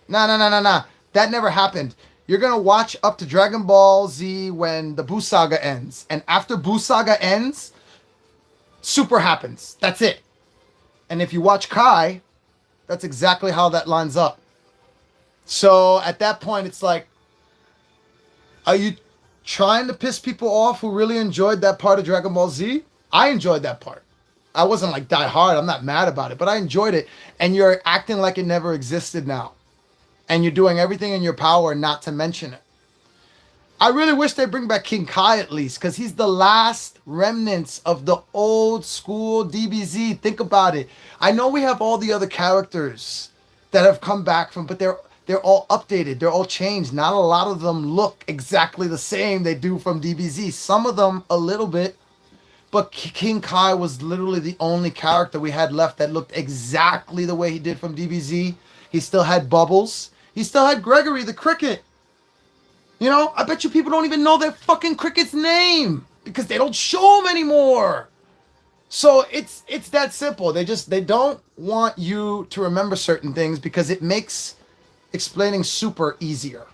nah. That never happened. You're going to watch up to Dragon Ball Z when the Buu Saga ends. And after Buu Saga ends, Super happens. That's it. And if you watch Kai, that's exactly how that lines up. So at that point, it's like, are you trying to piss people off who really enjoyed that part of Dragon Ball Z? I enjoyed that part. I wasn't like die hard. I'm not mad about it, but I enjoyed it. And you're acting like it never existed now. And you're doing everything in your power not to mention it. I really wish they bring back King Kai at least, because he's the last remnants of the old school DBZ. Think about it. I know we have all the other characters that have come back from, but they're all updated. They're all changed. Not a lot of them look exactly the same they do from DBZ. Some of them a little bit, but King Kai was literally the only character we had left that looked exactly the way he did from DBZ. He still had Bubbles. He still had Gregory the Cricket. You know, I bet you people don't even know their fucking cricket's name because they don't show him anymore. So it's that simple. They don't want you to remember certain things because it makes explaining Super easier.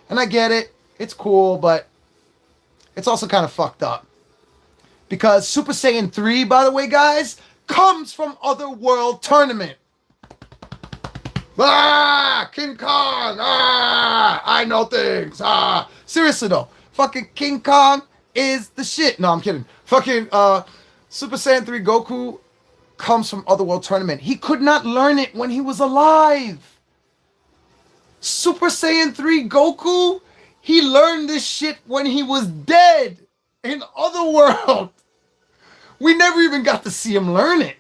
And I get it. It's cool, but it's also kind of fucked up. Because Super Saiyan 3, by the way, guys, comes from Otherworld Tournament. Ah, King Kong. Ah, I know things. Ah, seriously though, fucking King Kong is the shit. No, I'm kidding. Fucking Super Saiyan 3 Goku comes from Otherworld Tournament. He could not learn it when he was alive. Super Saiyan 3 Goku, he learned this shit when he was dead in Otherworld. We never even got to see him learn it.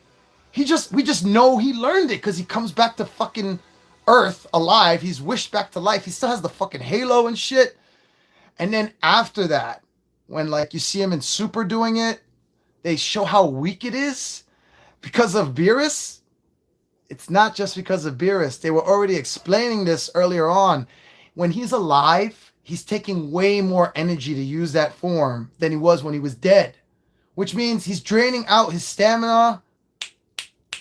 We just know he learned it because he comes back to fucking Earth alive. He's wished back to life. He still has the fucking halo and shit. And then after that, when like you see him in Super doing it, they show how weak it is because of Beerus. It's not just because of Beerus. They were already explaining this earlier on. When he's alive, he's taking way more energy to use that form than he was when he was dead, which means he's draining out his stamina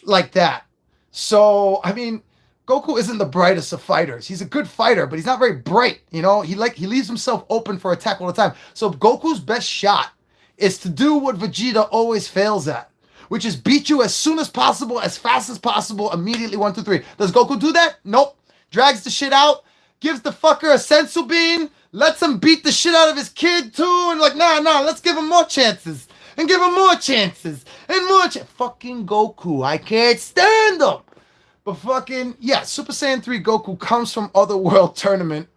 like that. So, I mean, Goku isn't the brightest of fighters. He's a good fighter, but he's not very bright, you know? He leaves himself open for attack all the time. So Goku's best shot is to do what Vegeta always fails at, which is beat you as soon as possible, as fast as possible, immediately 1, 2, 3. Does Goku do that? Nope. Drags the shit out, gives the fucker a sensu bean, lets him beat the shit out of his kid too, and like, nah, let's give him more chances. And give him more chances. And more chances. Fucking Goku. I can't stand him. But fucking, yeah, Super Saiyan 3 Goku comes from Otherworld Tournament.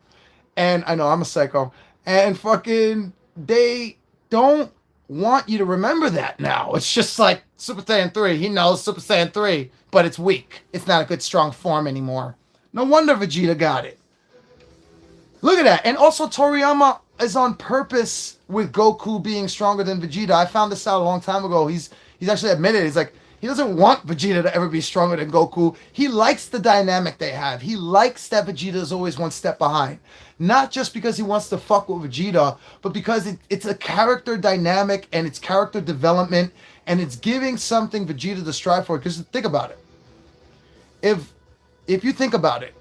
And I know, I'm a psycho. And fucking, they don't want you to remember that now. It's just like Super Saiyan 3. He knows Super Saiyan 3. But it's weak. It's not a good, strong form anymore. No wonder Vegeta got it. Look at that. And also Toriyama is on purpose with Goku being stronger than Vegeta. I found this out a long time ago. He's actually admitted, he's like, he doesn't want Vegeta to ever be stronger than Goku. He likes the dynamic they have. He likes that Vegeta is always one step behind. Not just because he wants to fuck with Vegeta, but because it's a character dynamic and it's character development and it's giving something Vegeta to strive for. Because think about it. If you think about it,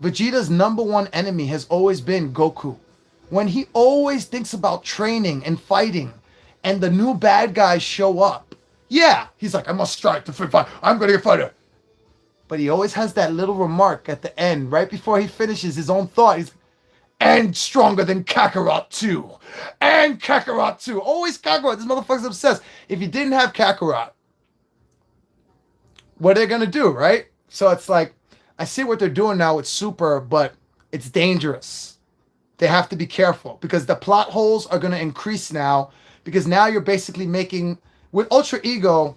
Vegeta's number one enemy has always been Goku. When he always thinks about training and fighting and the new bad guys show up, yeah, he's like, I must strive to fight. I'm going to get fighter. But he always has that little remark at the end, right before he finishes his own thought. He's, and stronger than Kakarot too. And Kakarot too. Always Kakarot. This motherfucker's obsessed. If you didn't have Kakarot, what are they going to do, right? So it's like, I see what they're doing now with Super, but it's dangerous. They have to be careful because the plot holes are going to increase now because now you're basically making, with Ultra Ego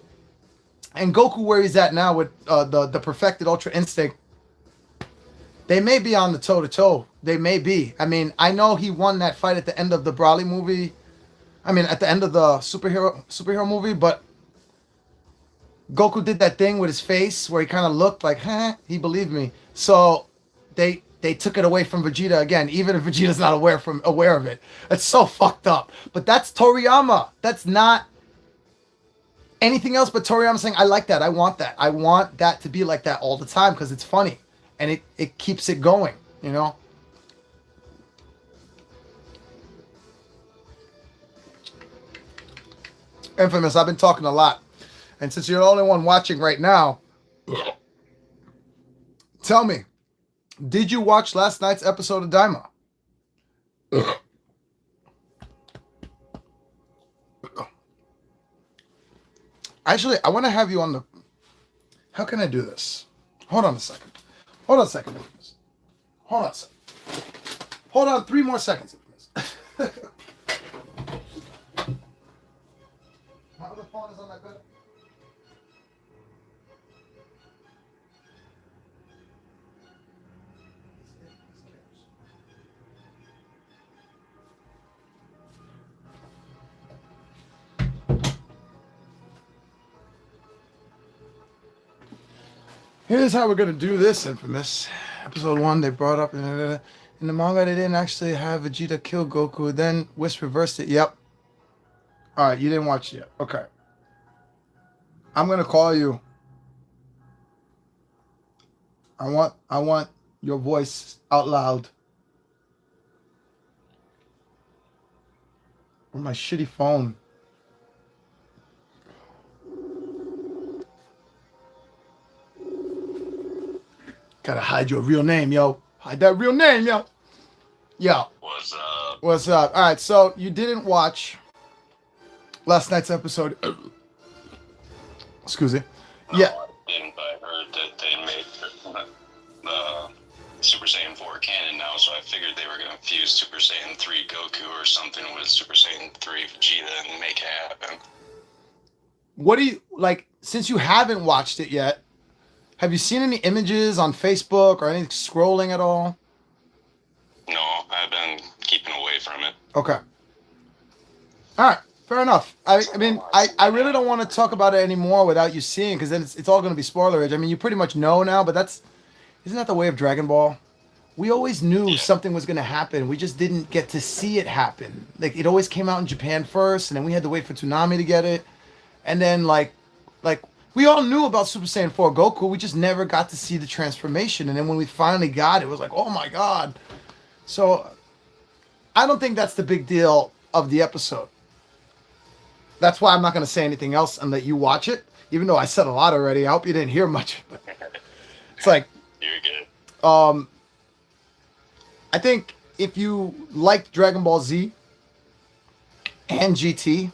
and Goku where he's at now with the perfected Ultra Instinct, they may be on the toe-to-toe. They may be. I mean, I know he won that fight at the end of the Broly movie. I mean, at the end of the superhero movie, but Goku did that thing with his face where he kind of looked like, he believed me. So they took it away from Vegeta again, even if Vegeta's not aware of it. It's so fucked up. But that's Toriyama. That's not anything else but Toriyama saying, I like that. I want that. I want that to be like that all the time because it's funny. And it keeps it going, you know? Infamous, I've been talking a lot. And since you're the only one watching right now, tell me, Did you watch last night's episode of Daima? Actually, I want to have you on the... How can I do this? Hold on a second. Hold on a second. Hold on a second. Hold on 3 more seconds. My other phone is on my bed. Here's how we're gonna do this, Infamous. Episode 1, they brought up in the manga they didn't actually have Vegeta kill Goku, then Whis reversed it. Yep. Alright, you didn't watch it yet. Okay. I'm gonna call you. I want your voice out loud. On my shitty phone. Gotta hide your real name, yo. Hide that real name, yo. Yo. What's up? What's up? All right, so you didn't watch last night's episode. Excuse me. No, Yeah. I didn't, but I heard that they made the Super Saiyan 4 canon now, so I figured they were going to fuse Super Saiyan 3 Goku or something with Super Saiyan 3 Vegeta and make it happen. What do you, like, since you haven't watched it yet, have you seen any images on Facebook or anything scrolling at all? No, I've been keeping away from it. Okay. All right. Fair enough. I mean, I really don't want to talk about it anymore without you seeing, because then it's all going to be spoilerage. I mean, you pretty much know now, but isn't that the way of Dragon Ball? We always knew something was going to happen. We just didn't get to see it happen. Like, it always came out in Japan first, and then we had to wait for Toonami to get it. And then, like we all knew about Super Saiyan 4 Goku. We just never got to see the transformation. And then when we finally got it, it was like, oh my God. So I don't think that's the big deal of the episode. That's why I'm not going to say anything else and let you watch it, even though I said a lot already. I hope you didn't hear much. But it's like, You're good. I think if you liked Dragon Ball Z and GT,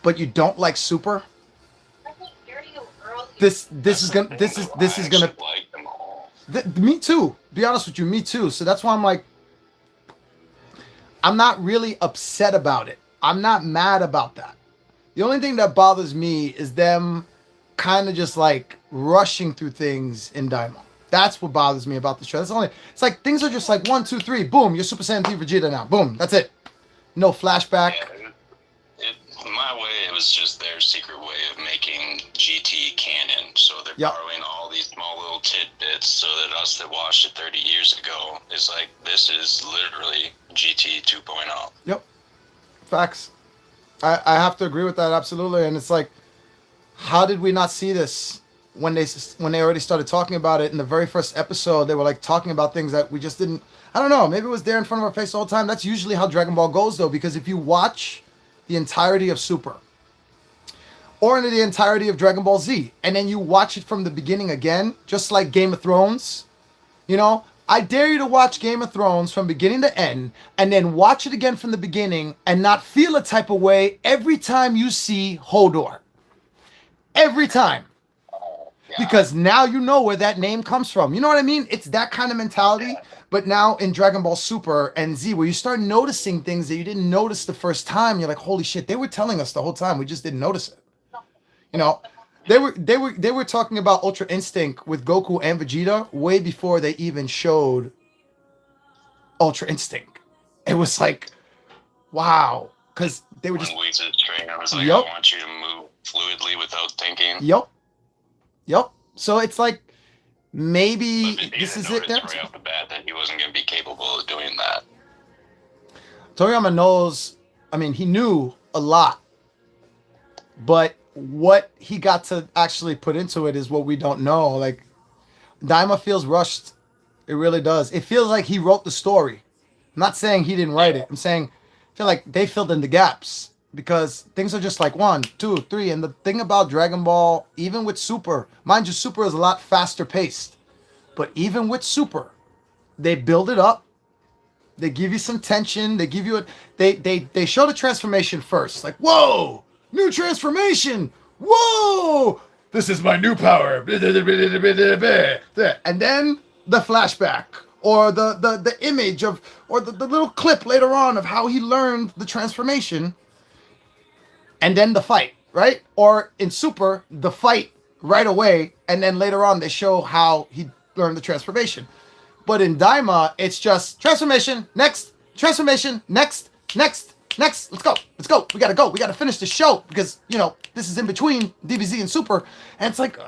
but you don't like Super, this is gonna like them all. Me too. Be honest with you, me too. So that's why I'm like, I'm not really upset about it. I'm not mad about that. The only thing that bothers me is them kind of just like rushing through things in Daima. That's what bothers me about the show. It's like things are just like 1, 2, 3, boom, you're Super Saiyan 3 Vegeta now. Boom, that's it. No flashback. Yeah, my way, it was just their secret way of making GT canon. So they're borrowing all these small little tidbits so that us that watched it 30 years ago is like, this is literally GT 2.0. Yep. Facts. I have to agree with that, absolutely. And it's like, how did we not see this when they already started talking about it in the very first episode? They were like talking about things that we just didn't. I don't know. Maybe it was there in front of our face all the time. That's usually how Dragon Ball goes, though, because if you watch the entirety of Super or the entirety of Dragon Ball Z, and then you watch it from the beginning again, just like Game of Thrones, you know, I dare you to watch Game of Thrones from beginning to end, and then watch it again from the beginning and not feel a type of way every time you see Hodor. Every time. Because now you know where that name comes from. You know what I mean? It's that kind of mentality. But now in Dragon Ball Super and Z, where you start noticing things that you didn't notice the first time, you're like, holy shit, they were telling us the whole time. We just didn't notice it. You know? They were talking about Ultra Instinct with Goku and Vegeta way before they even showed Ultra Instinct. It was like, wow. Because they were just... When Whis' trainer was like, I want you to move fluidly without thinking. Yep. So it's like, maybe this is it. Right off the bat that he wasn't going to be capable of doing that. Toriyama knows, I mean, he knew a lot. But what he got to actually put into it is what we don't know. Like, Daima feels rushed. It really does. It feels like he wrote the story. I'm not saying he didn't write it. I'm saying I feel like they filled in the gaps. Because things are just like 1, 2, 3. And the thing about Dragon Ball, even with Super, mind you, Super is a lot faster paced. But even with Super, they build it up. They give you some tension. They give you they show the transformation first. Like, whoa, new transformation. Whoa, this is my new power. And then the flashback or the image of or the little clip later on of how he learned the transformation. And then the fight, right? Or in Super, the fight right away, and then later on they show how he learned the transformation. But in Daima, it's just transformation, next, transformation, next, next, next. Let's go. Let's go. We gotta go. We gotta finish the show because, you know, this is in between DBZ and Super. And it's like...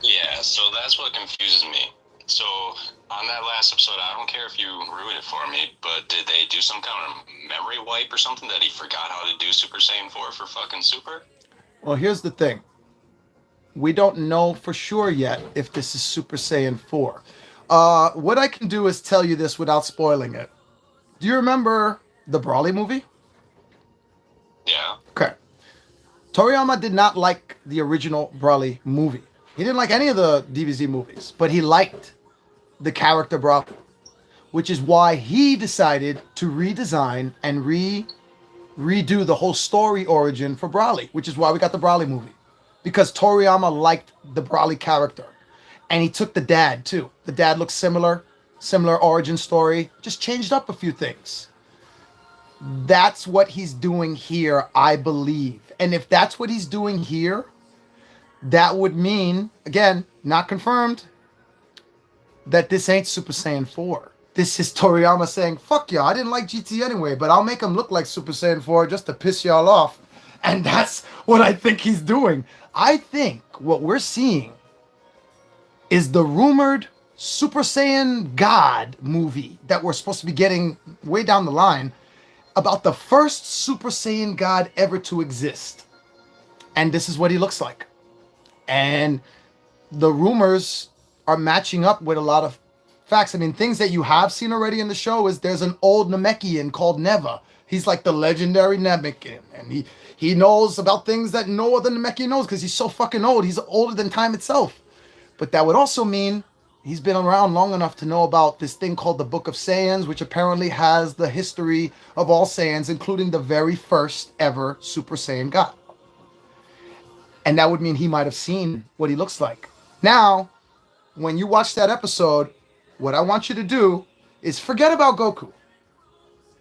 Yeah, so that's what confuses me. So on that last episode, I don't care if you ruined it for me, but did they do some kind of memory wipe or something that he forgot how to do Super Saiyan 4 for fucking Super? Well, here's the thing. We don't know for sure yet if this is Super Saiyan 4. What I can do is tell you this without spoiling it. Do you remember the Broly movie? Yeah. Okay. Toriyama did not like the original Broly movie. He didn't like any of the DBZ movies, but he liked the character Broly, which is why he decided to redesign and redo the whole story origin for Broly, which is why we got the Broly movie. Because Toriyama liked the Broly character. And he took the dad, too. The dad looks similar origin story, just changed up a few things. That's what he's doing here, I believe. And if that's what he's doing here, that would mean, again, not confirmed, that this ain't Super Saiyan 4. This is Toriyama saying, fuck y'all, I didn't like GT anyway, but I'll make him look like Super Saiyan 4 just to piss y'all off. And that's what I think he's doing. I think what we're seeing is the rumored Super Saiyan God movie that we're supposed to be getting way down the line about the first Super Saiyan God ever to exist. And this is what he looks like. And the rumors are matching up with a lot of facts. I mean, things that you have seen already in the show is there's an old Namekian called Neva. He's like the legendary Namekian. And he knows about things that no other Namekian knows because he's so fucking old. He's older than time itself. But that would also mean he's been around long enough to know about this thing called the Book of Saiyans, which apparently has the history of all Saiyans, including the very first ever Super Saiyan God. And that would mean he might have seen what he looks like. Now, when you watch that episode, what I want you to do is forget about Goku.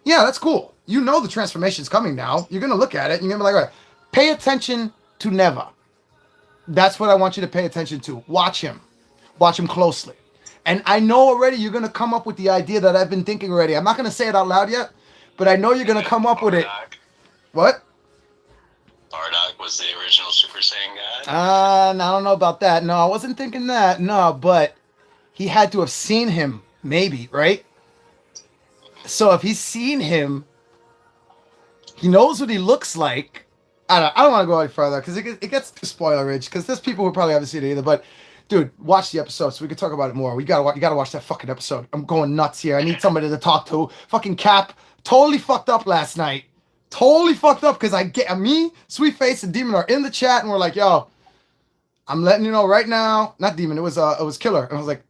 Yeah, that's cool. You know the transformation's coming now. You're going to look at it and you're going to be like, all right, pay attention to Neva. That's what I want you to pay attention to. Watch him. Watch him closely. And I know already you're going to come up with the idea that I've been thinking already. I'm not going to say it out loud yet, but I know you're going to come up with it. What? Bardock was the original Super Saiyan God? I don't know about that. No, I wasn't thinking that. No, but he had to have seen him, maybe, right? So if he's seen him, he knows what he looks like. I don't want to go any further because it gets spoiler rich because there's people who probably haven't seen it either. But dude, watch the episode so we can talk about it more. You gotta watch that fucking episode. I'm going nuts here. I need somebody to talk to. Fucking Cap totally fucked up last night. Totally fucked up because me, Sweet Face, and Demon are in the chat and we're like, yo, I'm letting you know right now. Not Demon, it was Killer. And I was like,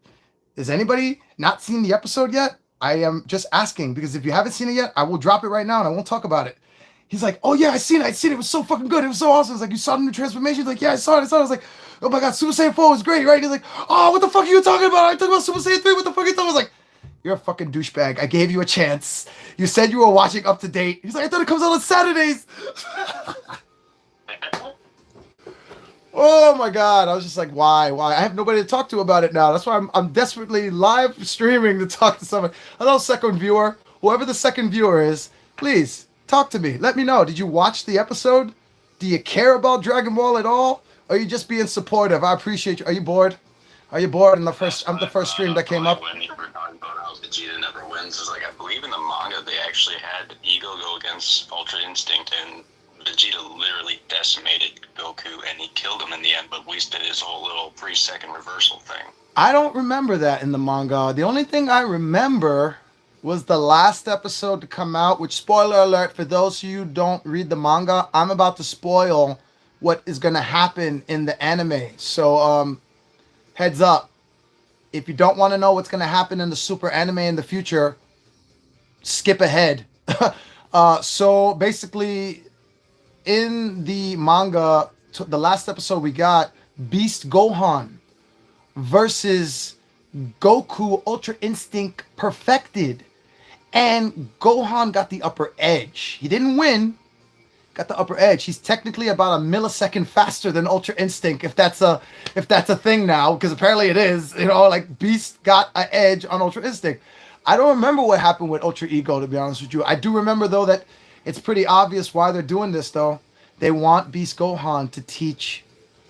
has anybody not seen the episode yet? I am just asking because if you haven't seen it yet, I will drop it right now and I won't talk about it. He's like, oh yeah, I seen it. It was so fucking good. It was so awesome. It's like, you saw the new transformation? He's like, yeah, I saw it. I was like, oh my god, Super Saiyan 4 was great, right? He's like, oh, what the fuck are you talking about? I talking about Super Saiyan 3. What the fuck are you talking about? I was like, you're a fucking douchebag. I gave you a chance. You said you were watching Up to Date. He's like, I thought it comes out on Saturdays. Oh my god. I was just like, why? I have nobody to talk to about it now. That's why I'm desperately live streaming to talk to someone. Hello, second viewer. Whoever the second viewer is, please talk to me. Let me know. Did you watch the episode? Do you care about Dragon Ball at all? Or are you just being supportive? I appreciate you. Are you bored? Are you bored? I'm the first stream that came up. When you were talking about how Vegeta never wins, is like I believe in the manga they actually had Ego go against Ultra Instinct and Vegeta literally decimated Goku and he killed him in the end, but wasted his whole little 3-second reversal thing. I don't remember that in the manga. The only thing I remember was the last episode to come out, which, spoiler alert, for those of you who don't read the manga, I'm about to spoil what is going to happen in the anime. So, heads up. if you don't want to know what's going to happen in the Super anime in the future, skip ahead. So basically, in the manga, the last episode we got Beast Gohan versus Goku Ultra Instinct perfected. And Gohan got the upper edge. He didn't win, got the upper edge. He's technically about a millisecond faster than Ultra Instinct, if that's a thing now, because apparently it is. You know, like Beast got an edge on Ultra Instinct. I don't remember what happened with Ultra Ego, to be honest with you. I do remember though that it's pretty obvious why they're doing this though. They want Beast Gohan to teach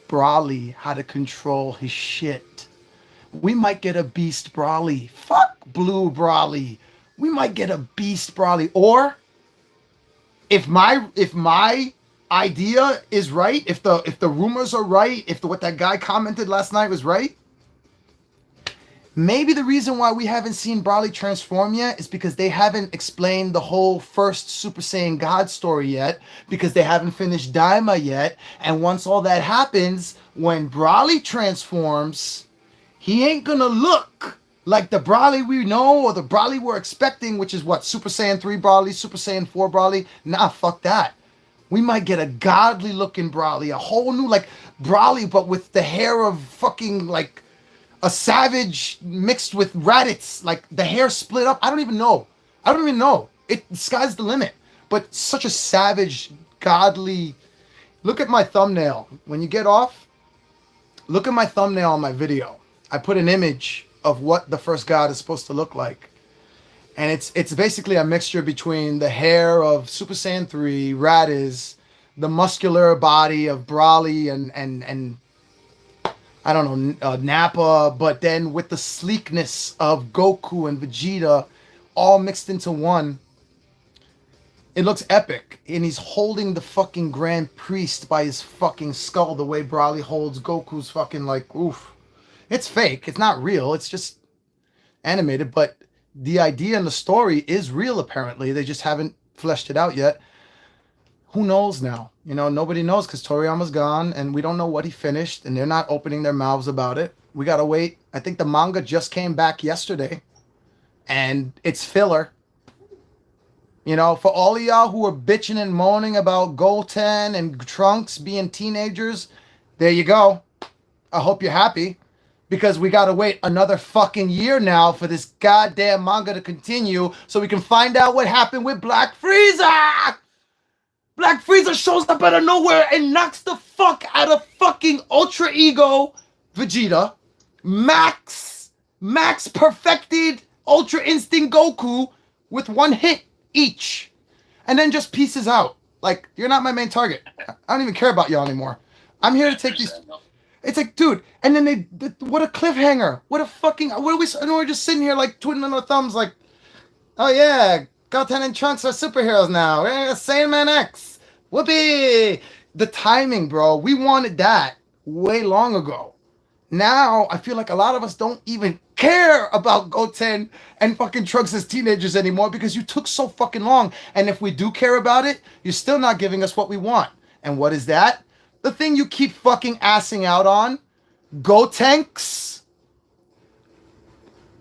Broly how to control his shit. We might get a Beast Broly. Fuck Blue Broly. We might get a Beast Broly. Or if my idea is right, if the rumors are right, if what that guy commented last night was right, maybe the reason why we haven't seen Broly transform yet is because they haven't explained the whole first Super Saiyan God story yet, because they haven't finished Daima yet. And once all that happens, when Broly transforms, he ain't gonna look like the Broly we know or the Broly we're expecting, which is what, Super Saiyan 3 Broly, Super Saiyan 4 Broly. Nah, fuck that. We might get a godly looking Broly, a whole new like Broly, but with the hair of fucking like a savage mixed with Raditz, like the hair split up. I don't even know. The sky's the limit. But such a savage, godly. Look at my thumbnail. When you get off, look at my thumbnail on my video. I put an image of what the first god is supposed to look like. And it's basically a mixture between the hair of Super Saiyan 3, Raditz, the muscular body of Broly and I don't know, Nappa, but then with the sleekness of Goku and Vegeta all mixed into one. It looks epic. And he's holding the fucking Grand Priest by his fucking skull the way Broly holds Goku's fucking like, oof. It's fake. It's not real. It's just animated, but the idea and the story is real apparently. They just haven't fleshed it out yet. Who knows now? You know, nobody knows because Toriyama's gone and we don't know what he finished and they're not opening their mouths about it. We gotta wait. I think the manga just came back yesterday and it's filler. You know, for all of y'all who are bitching and moaning about Goten and Trunks being teenagers, there you go. I hope you're happy because we gotta wait another fucking year now for this goddamn manga to continue so we can find out what happened with Black Frieza! Black Frieza shows up out of nowhere and knocks the fuck out of fucking Ultra Ego Vegeta, Max perfected Ultra Instinct Goku with one hit each, and then just pieces out. Like, you're not my main target. I don't even care about y'all anymore. I'm here to take these. It's like, dude, and then what a cliffhanger. What are we, and we're just sitting here like twiddling our thumbs like, oh yeah, Goten and Trunks are superheroes now. Saiyan X. Whoopee! The timing, bro. We wanted that way long ago. Now, I feel like a lot of us don't even care about Goten and fucking Trunks as teenagers anymore because you took so fucking long. And if we do care about it, you're still not giving us what we want. And what is that? The thing you keep fucking assing out on. Gotenks.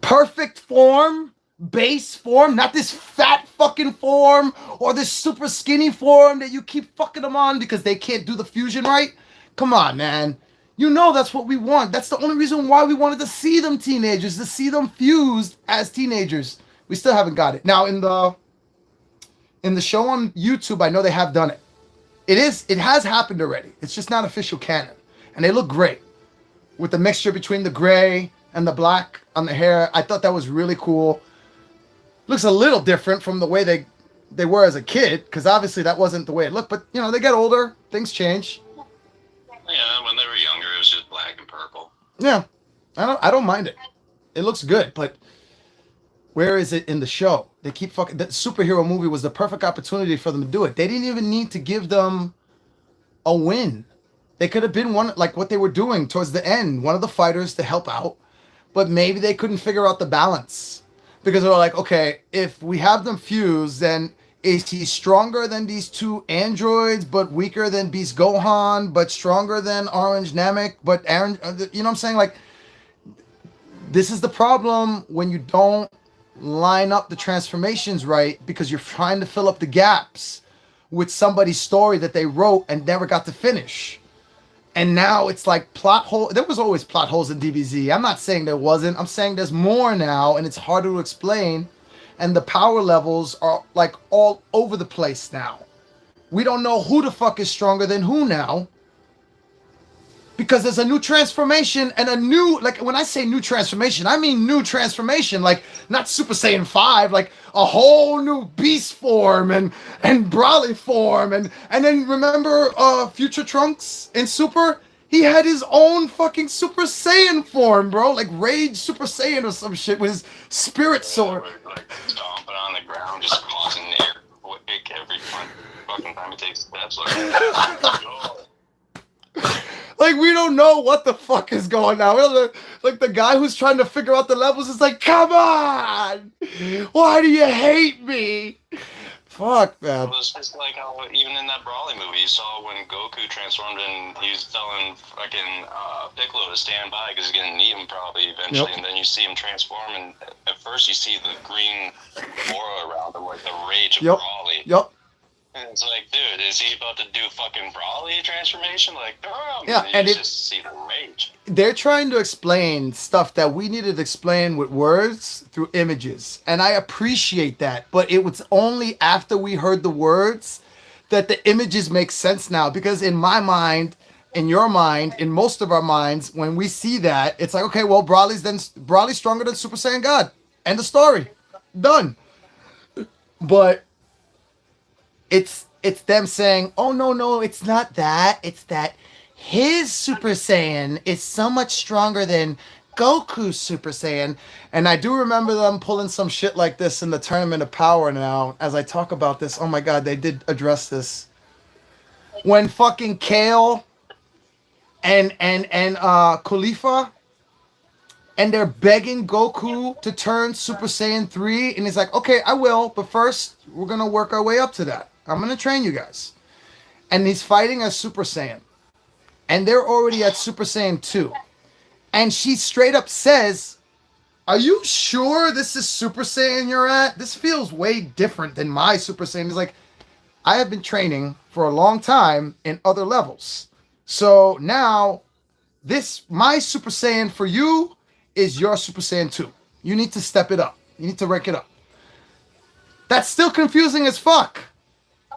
Perfect form. Base form, not this fat fucking form or this super skinny form that you keep fucking them on because they can't do the fusion right. Come on, man. You know that's what we want. That's the only reason why we wanted to see them teenagers, to see them fused as teenagers. We still haven't got it. Now in the show on YouTube, I know they have done it. It has happened already. It's just not official canon. And they look great. With the mixture between the gray and the black on the hair. I thought that was really cool. Looks a little different from the way they were as a kid, because obviously that wasn't the way it looked. But, you know, they get older. Things change. Yeah, when they were younger, it was just black and purple. Yeah. I don't mind it. It looks good, but where is it in the show? They keep fucking... That superhero movie was the perfect opportunity for them to do it. They didn't even need to give them a win. They could have been one, like what they were doing towards the end, one of the fighters to help out. But maybe they couldn't figure out the balance. Because they were like, okay, if we have them fused, then is he stronger than these two androids, but weaker than Beast Gohan, but stronger than Orange Namek, but Aaron, you know what I'm saying? Like, This is the problem when you don't line up the transformations right because you're trying to fill up the gaps with somebody's story that they wrote and never got to finish. And now it's like plot hole. There was always plot holes in DBZ. I'm not saying there wasn't. I'm saying there's more now, and it's harder to explain. And the power levels are like all over the place now. We don't know who the fuck is stronger than who now. Because there's a new transformation and a new, like when I say new transformation, I mean new transformation, like not Super Saiyan 5, like a whole new beast form and Broly form. And then remember Future Trunks in Super? He had his own fucking Super Saiyan form, bro. Like Rage Super Saiyan or some shit with his spirit sword. Like stomping on the ground, just causing air quick every fucking time it takes steps. Like, we don't know what the fuck is going on. Like, the guy who's trying to figure out the levels is like, come on! Why do you hate me? Fuck, man. It was just like how, even in that Brawly movie, you saw when Goku transformed and he was telling fucking Piccolo to stand by because he's going to need him probably eventually. Yep. And then you see him transform, and at first you see the green aura around him, like the rage of Brawly. Yep. And it's like, dude, is he about to do fucking Brawly transformation? Like, yeah, and you just see the rage. They're trying to explain stuff that we needed to explain with words through images. And I appreciate that. But it was only after we heard the words that the images make sense now. Because in my mind, in your mind, in most of our minds, when we see that, it's like, okay, well, Brawly's stronger than Super Saiyan God. End of story. Done. But it's them saying, oh, no, it's not that. It's that his Super Saiyan is so much stronger than Goku's Super Saiyan. And I do remember them pulling some shit like this in the Tournament of Power now. As I talk about this, oh my God, they did address this. When fucking Kale and Khalifa, and they're begging Goku to turn Super Saiyan 3. And he's like, okay, I will. But first, we're going to work our way up to that. I'm going to train you guys. And he's fighting as Super Saiyan. And they're already at Super Saiyan 2. And she straight up says, are you sure this is Super Saiyan you're at? This feels way different than my Super Saiyan. He's like, I have been training for a long time in other levels. So now, my Super Saiyan for you is your Super Saiyan 2. You need to step it up. You need to rank it up. That's still confusing as fuck.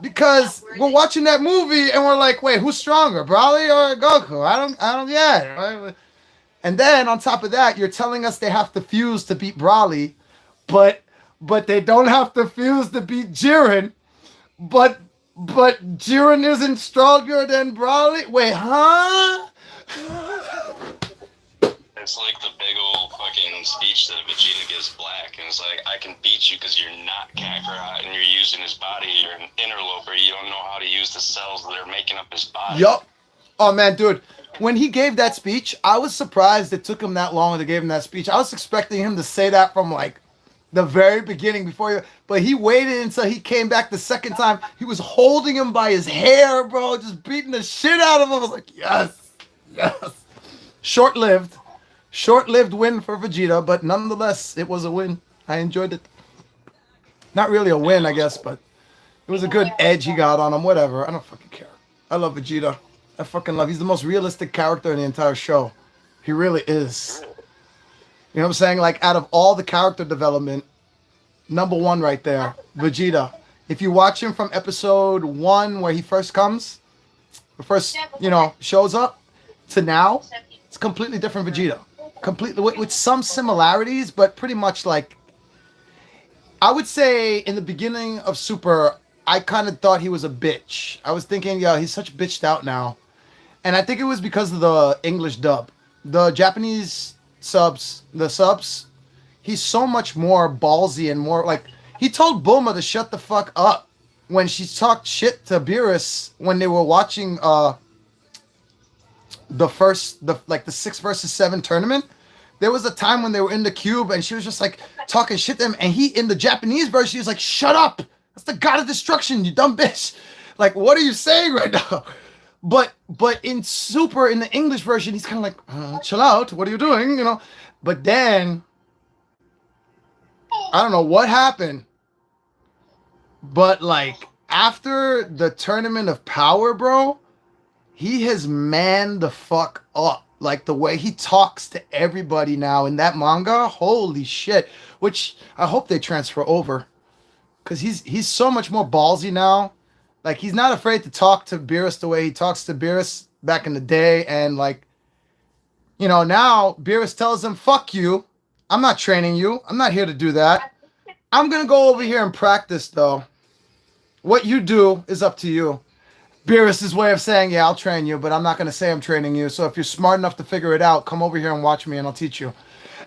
Because we're watching that movie and we're like, wait, who's stronger, Brawly or Goku? I don't get it. Right? And then on top of that, you're telling us they have to fuse to beat Brawly, but they don't have to fuse to beat Jiren. But Jiren isn't stronger than Brawly? Wait, huh? It's like the big old fucking speech that Vegeta gives Black, and it's like, I can beat you because you're not Kakarot, and you're using his body, you're an interloper, you don't know how to use the cells that are making up his body. Yup. Oh man, dude, when he gave that speech, I was surprised it took him that long to give him that speech. I was expecting him to say that from like the very beginning but he waited until he came back the second time. He was holding him by his hair, bro, just beating the shit out of him. I was like, yes. Short-lived win for Vegeta, but nonetheless, it was a win. I enjoyed it. Not really a win, I guess, but it was a good edge he got on him. Whatever. I don't fucking care. I love Vegeta. I fucking love. He's the most realistic character in the entire show. He really is. You know what I'm saying? Like, out of all the character development, number one right there, Vegeta. If you watch him from episode 1 where he first comes, shows up, to now, it's completely different Vegeta. Completely with some similarities, but pretty much like, I would say in the beginning of Super, I kind of thought he was a bitch. I was thinking, yeah, he's such bitched out now. And I think it was because of the English dub. The Japanese subs, he's so much more ballsy and more like, he told Bulma to shut the fuck up when she talked shit to Beerus when they were watching the 6 versus 7 tournament. There was a time when they were in the cube and she was just like talking shit to him, and he, in the Japanese version, he was like, shut up, that's the god of destruction, you dumb bitch. Like, what are you saying right now? But in Super, in the English version, he's kind of like, chill out, what are you doing? But then, I don't know what happened, but like after the Tournament of Power, bro, he has manned the fuck up. Like the way he talks to everybody now in that manga, holy shit. Which I hope they transfer over, because he's so much more ballsy now. Like he's not afraid to talk to Beerus the way he talks to Beerus back in the day, and like, you know, now Beerus tells him, "Fuck you. I'm not training you. I'm not here to do that. I'm gonna go over here and practice though. What you do is up to you." Beerus' way of saying, "Yeah, I'll train you, but I'm not gonna say I'm training you. So if you're smart enough to figure it out, come over here and watch me, and I'll teach you."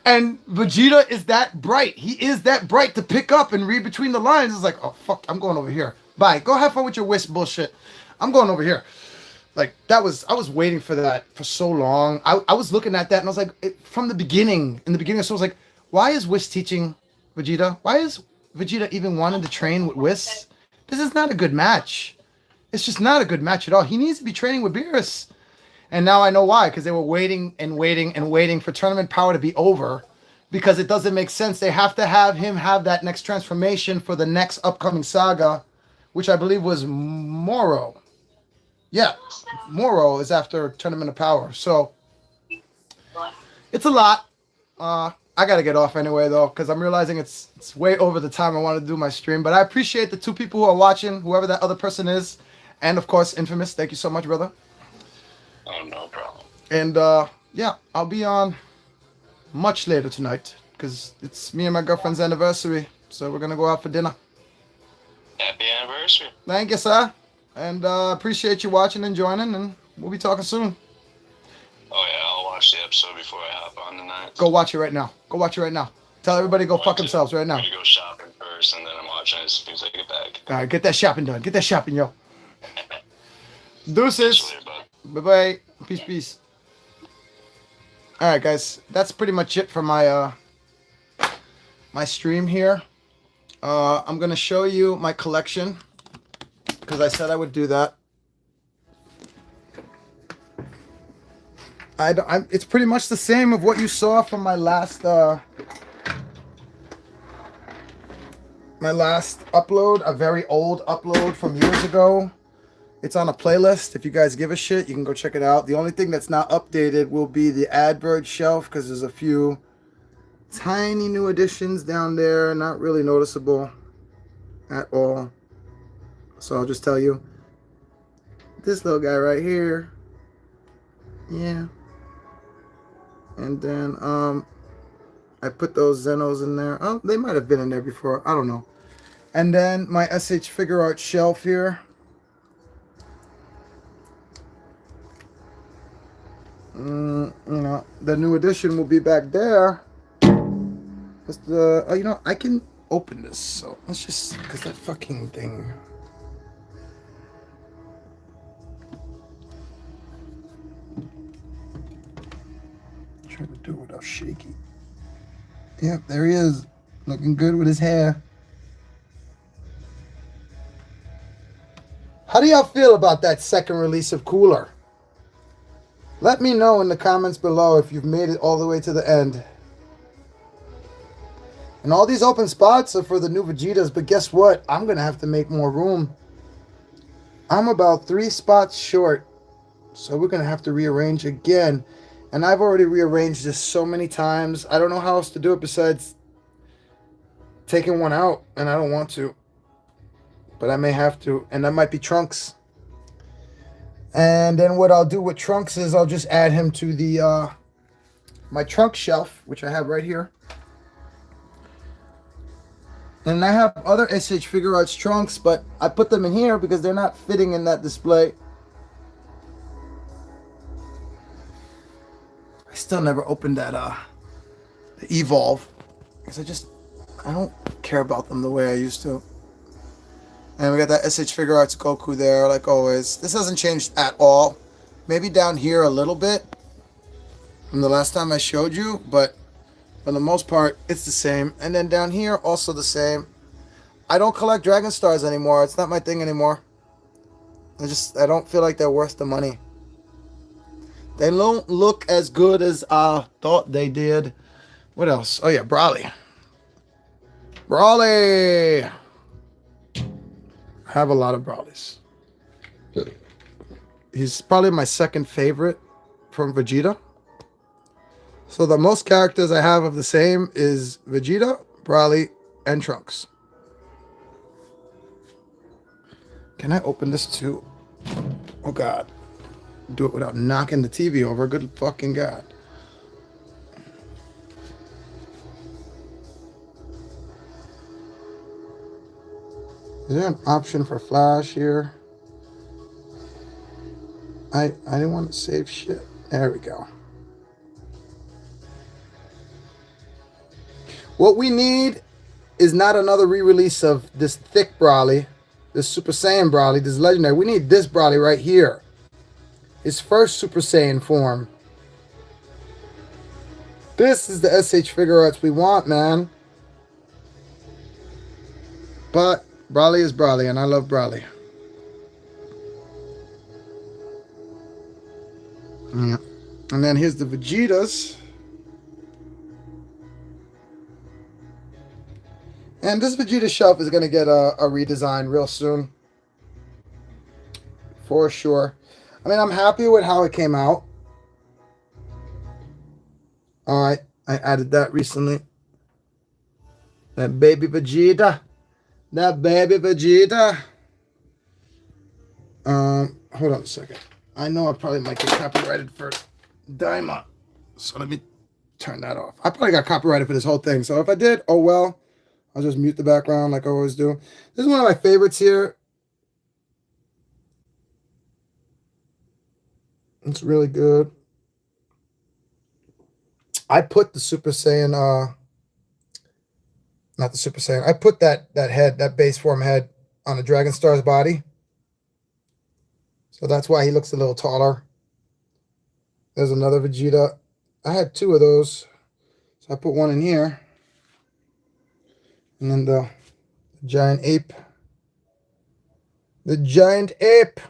And Vegeta is that bright. He is that bright to pick up and read between the lines. It's like, oh fuck, I'm going over here. Bye. Go have fun with your whisk bullshit. I'm going over here. Like I was waiting for that for so long. I was looking at that and I was like, from the beginning, so I was like, why is Whis teaching Vegeta? Why is Vegeta even wanting to train with Whis? This is not a good match. It's just not a good match at all. He needs to be training with Beerus. And now I know why, because they were waiting and waiting and waiting for Tournament Power to be over, because it doesn't make sense. They have to have him have that next transformation for the next upcoming saga, which I believe was Moro. Yeah, Moro is after Tournament of Power. So it's a lot. I got to get off anyway, though, because I'm realizing it's way over the time I want to do my stream. But I appreciate the 2 people who are watching, whoever that other person is. And, of course, Infamous. Thank you so much, brother. Oh, no problem. And, yeah, I'll be on much later tonight because it's me and my girlfriend's anniversary. So we're going to go out for dinner. Happy anniversary. Thank you, sir. And appreciate you watching and joining. And we'll be talking soon. Oh, yeah, I'll watch the episode before I hop on tonight. Go watch it right now. Go watch it right now. Tell everybody to go fuck themselves right now. I'm going to go shopping first, and then I'm watching it as soon as I get back. All right, get that shopping done. Get that shopping, yo. Deuces. Bye-bye. Peace, peace. All right, guys. That's pretty much it for my my stream here. I'm going to show you my collection because I said I would do that. It's pretty much the same of what you saw from my last upload, a very old upload from years ago. It's on a playlist. If you guys give a shit, you can go check it out. The only thing that's not updated will be the Adbird shelf because there's a few tiny new additions down there, not really noticeable at all. So I'll just tell you, this little guy right here, yeah. And then I put those Zenos in there. Oh, they might have been in there before. I don't know. And then my SH Figure Art shelf here. You know, the new edition will be back there. Just the you know, I can open this. So let's just, because that fucking thing. Trying to do it without shaky. Yep, there he is. Looking good with his hair. How do y'all feel about that second release of Cooler? Let me know in the comments below if you've made it all the way to the end. And all these open spots are for the new Vegetas, but guess what? I'm going to have to make more room. I'm about 3 spots short, so we're going to have to rearrange again. And I've already rearranged this so many times. I don't know how else to do it besides taking one out, and I don't want to. But I may have to, and that might be Trunks. And then what I'll do with Trunks is I'll just add him to the my trunk shelf, which I have right here. And I have other SH Figure Arts trunks, but I put them in here because they're not fitting in that display. I still never opened that the Evolve because I don't care about them the way I used to. And we got that SH Figure Arts Goku there, like always. This hasn't changed at all. Maybe down here a little bit from the last time I showed you, but for the most part, it's the same. And then down here, also the same. I don't collect Dragon Stars anymore. It's not my thing anymore. I don't feel like they're worth the money. They don't look as good as I thought they did. What else? Oh yeah, Brawly. Brawly. I have a lot of Brawlies. He's probably my second favorite from Vegeta. So the most characters I have of the same is Vegeta, Brawly, and Trunks. Can I open this too? Oh God. Do it without knocking the TV over. Good fucking God. Is there an option for flash here? I didn't want to save shit. There we go. What we need is not another re-release of this thick Brawly, this Super Saiyan Brawly, this legendary. We need this Brawly right here. His first Super Saiyan form. This is the SH figure arts we want, man. But Brawly is Brawly, and I love Brawly. Yeah. And then here's the Vegetas. And this Vegeta shelf is going to get a redesign real soon. For sure. I mean, I'm happy with how it came out. Alright, I added that recently. That baby Vegeta. That baby Vegeta. Hold on a second. I know I probably might get copyrighted for Daima. So let me turn that off. I probably got copyrighted for this whole thing. So if I did, oh well. I'll just mute the background like I always do. This is one of my favorites here. It's really good. I put the Super Saiyan, not the Super Saiyan. I put that head, that base form head on the Dragon Star's body. So that's why he looks a little taller. There's another Vegeta. I had two of those. So I put one in here. And then the giant ape. The giant ape.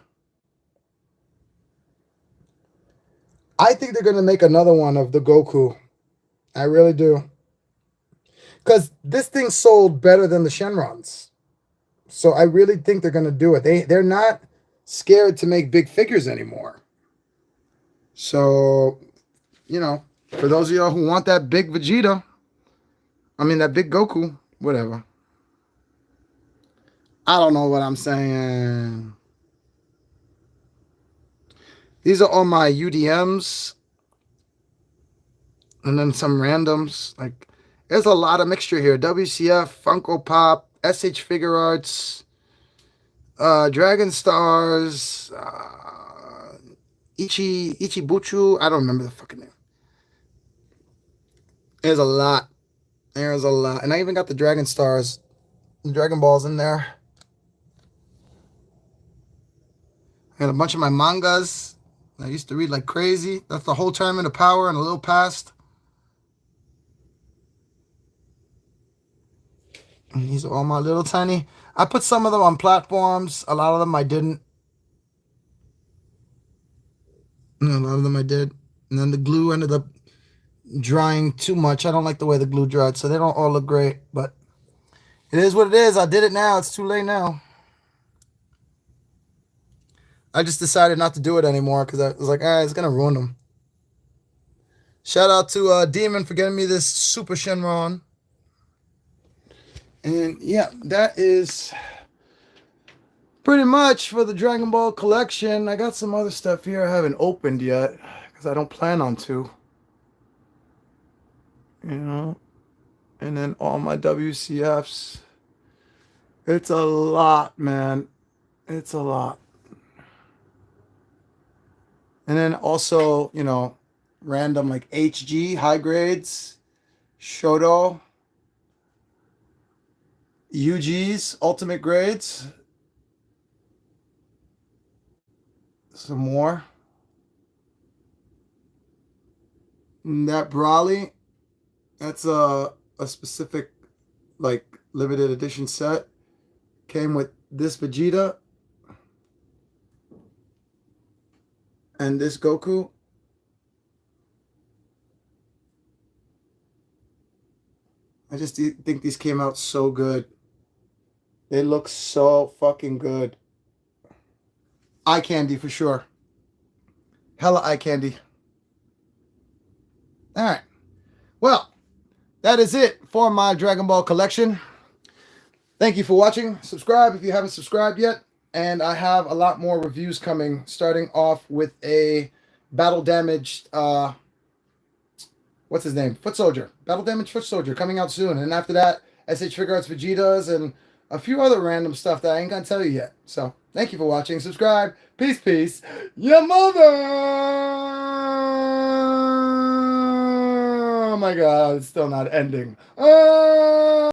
I think they're going to make another one of the Goku. I really do. Because this thing sold better than the Shenrons. So I really think they're going to do it. They're not scared to make big figures anymore. So, you know, for those of y'all who want that big Vegeta, I mean that big Goku, whatever. I don't know what I'm saying. These are all my UDMs. And then some randoms. Like, there's a lot of mixture here. WCF, Funko Pop, SH Figure Arts, Dragon Stars, Ichibuchu. I don't remember the fucking name. There's a lot. There's a lot. And I even got the Dragon Stars, the Dragon Balls in there. I got a bunch of my mangas I used to read like crazy. That's the whole Tournament of Power and a little past. And these are all my little tiny. I put some of them on platforms. A lot of them I didn't. A lot of them I did. And then the glue ended up drying too much. I don't like the way the glue dried, so they don't all look great. But it is what it is. I did it now. It's too late now. I just decided not to do it anymore because I was like, it's going to ruin them. Shout out to Demon for getting me this Super Shenron. And yeah, that is pretty much for the Dragon Ball collection. I got some other stuff here I haven't opened yet because I don't plan on to. You know, and then all my WCFs. It's a lot, man. It's a lot. And then also, you know, random like HG, high grades, Shoto, UGs, ultimate grades. Some more. And that Brawly, that's a specific like limited edition set. Came with this Vegeta and this Goku. I just think these came out so good. They look so fucking good. Eye candy for sure. Hella eye candy. All right. Well, that is it for my Dragon Ball collection. Thank you for watching. Subscribe if you haven't subscribed yet. And I have a lot more reviews coming, starting off with a battle damaged, what's his name? Foot Soldier. Battle damaged Foot Soldier coming out soon. And after that, SH Figure Arts Vegetas and a few other random stuff that I ain't gonna tell you yet. So, thank you for watching. Subscribe. Peace, peace. Your mother! Oh my god, it's still not ending.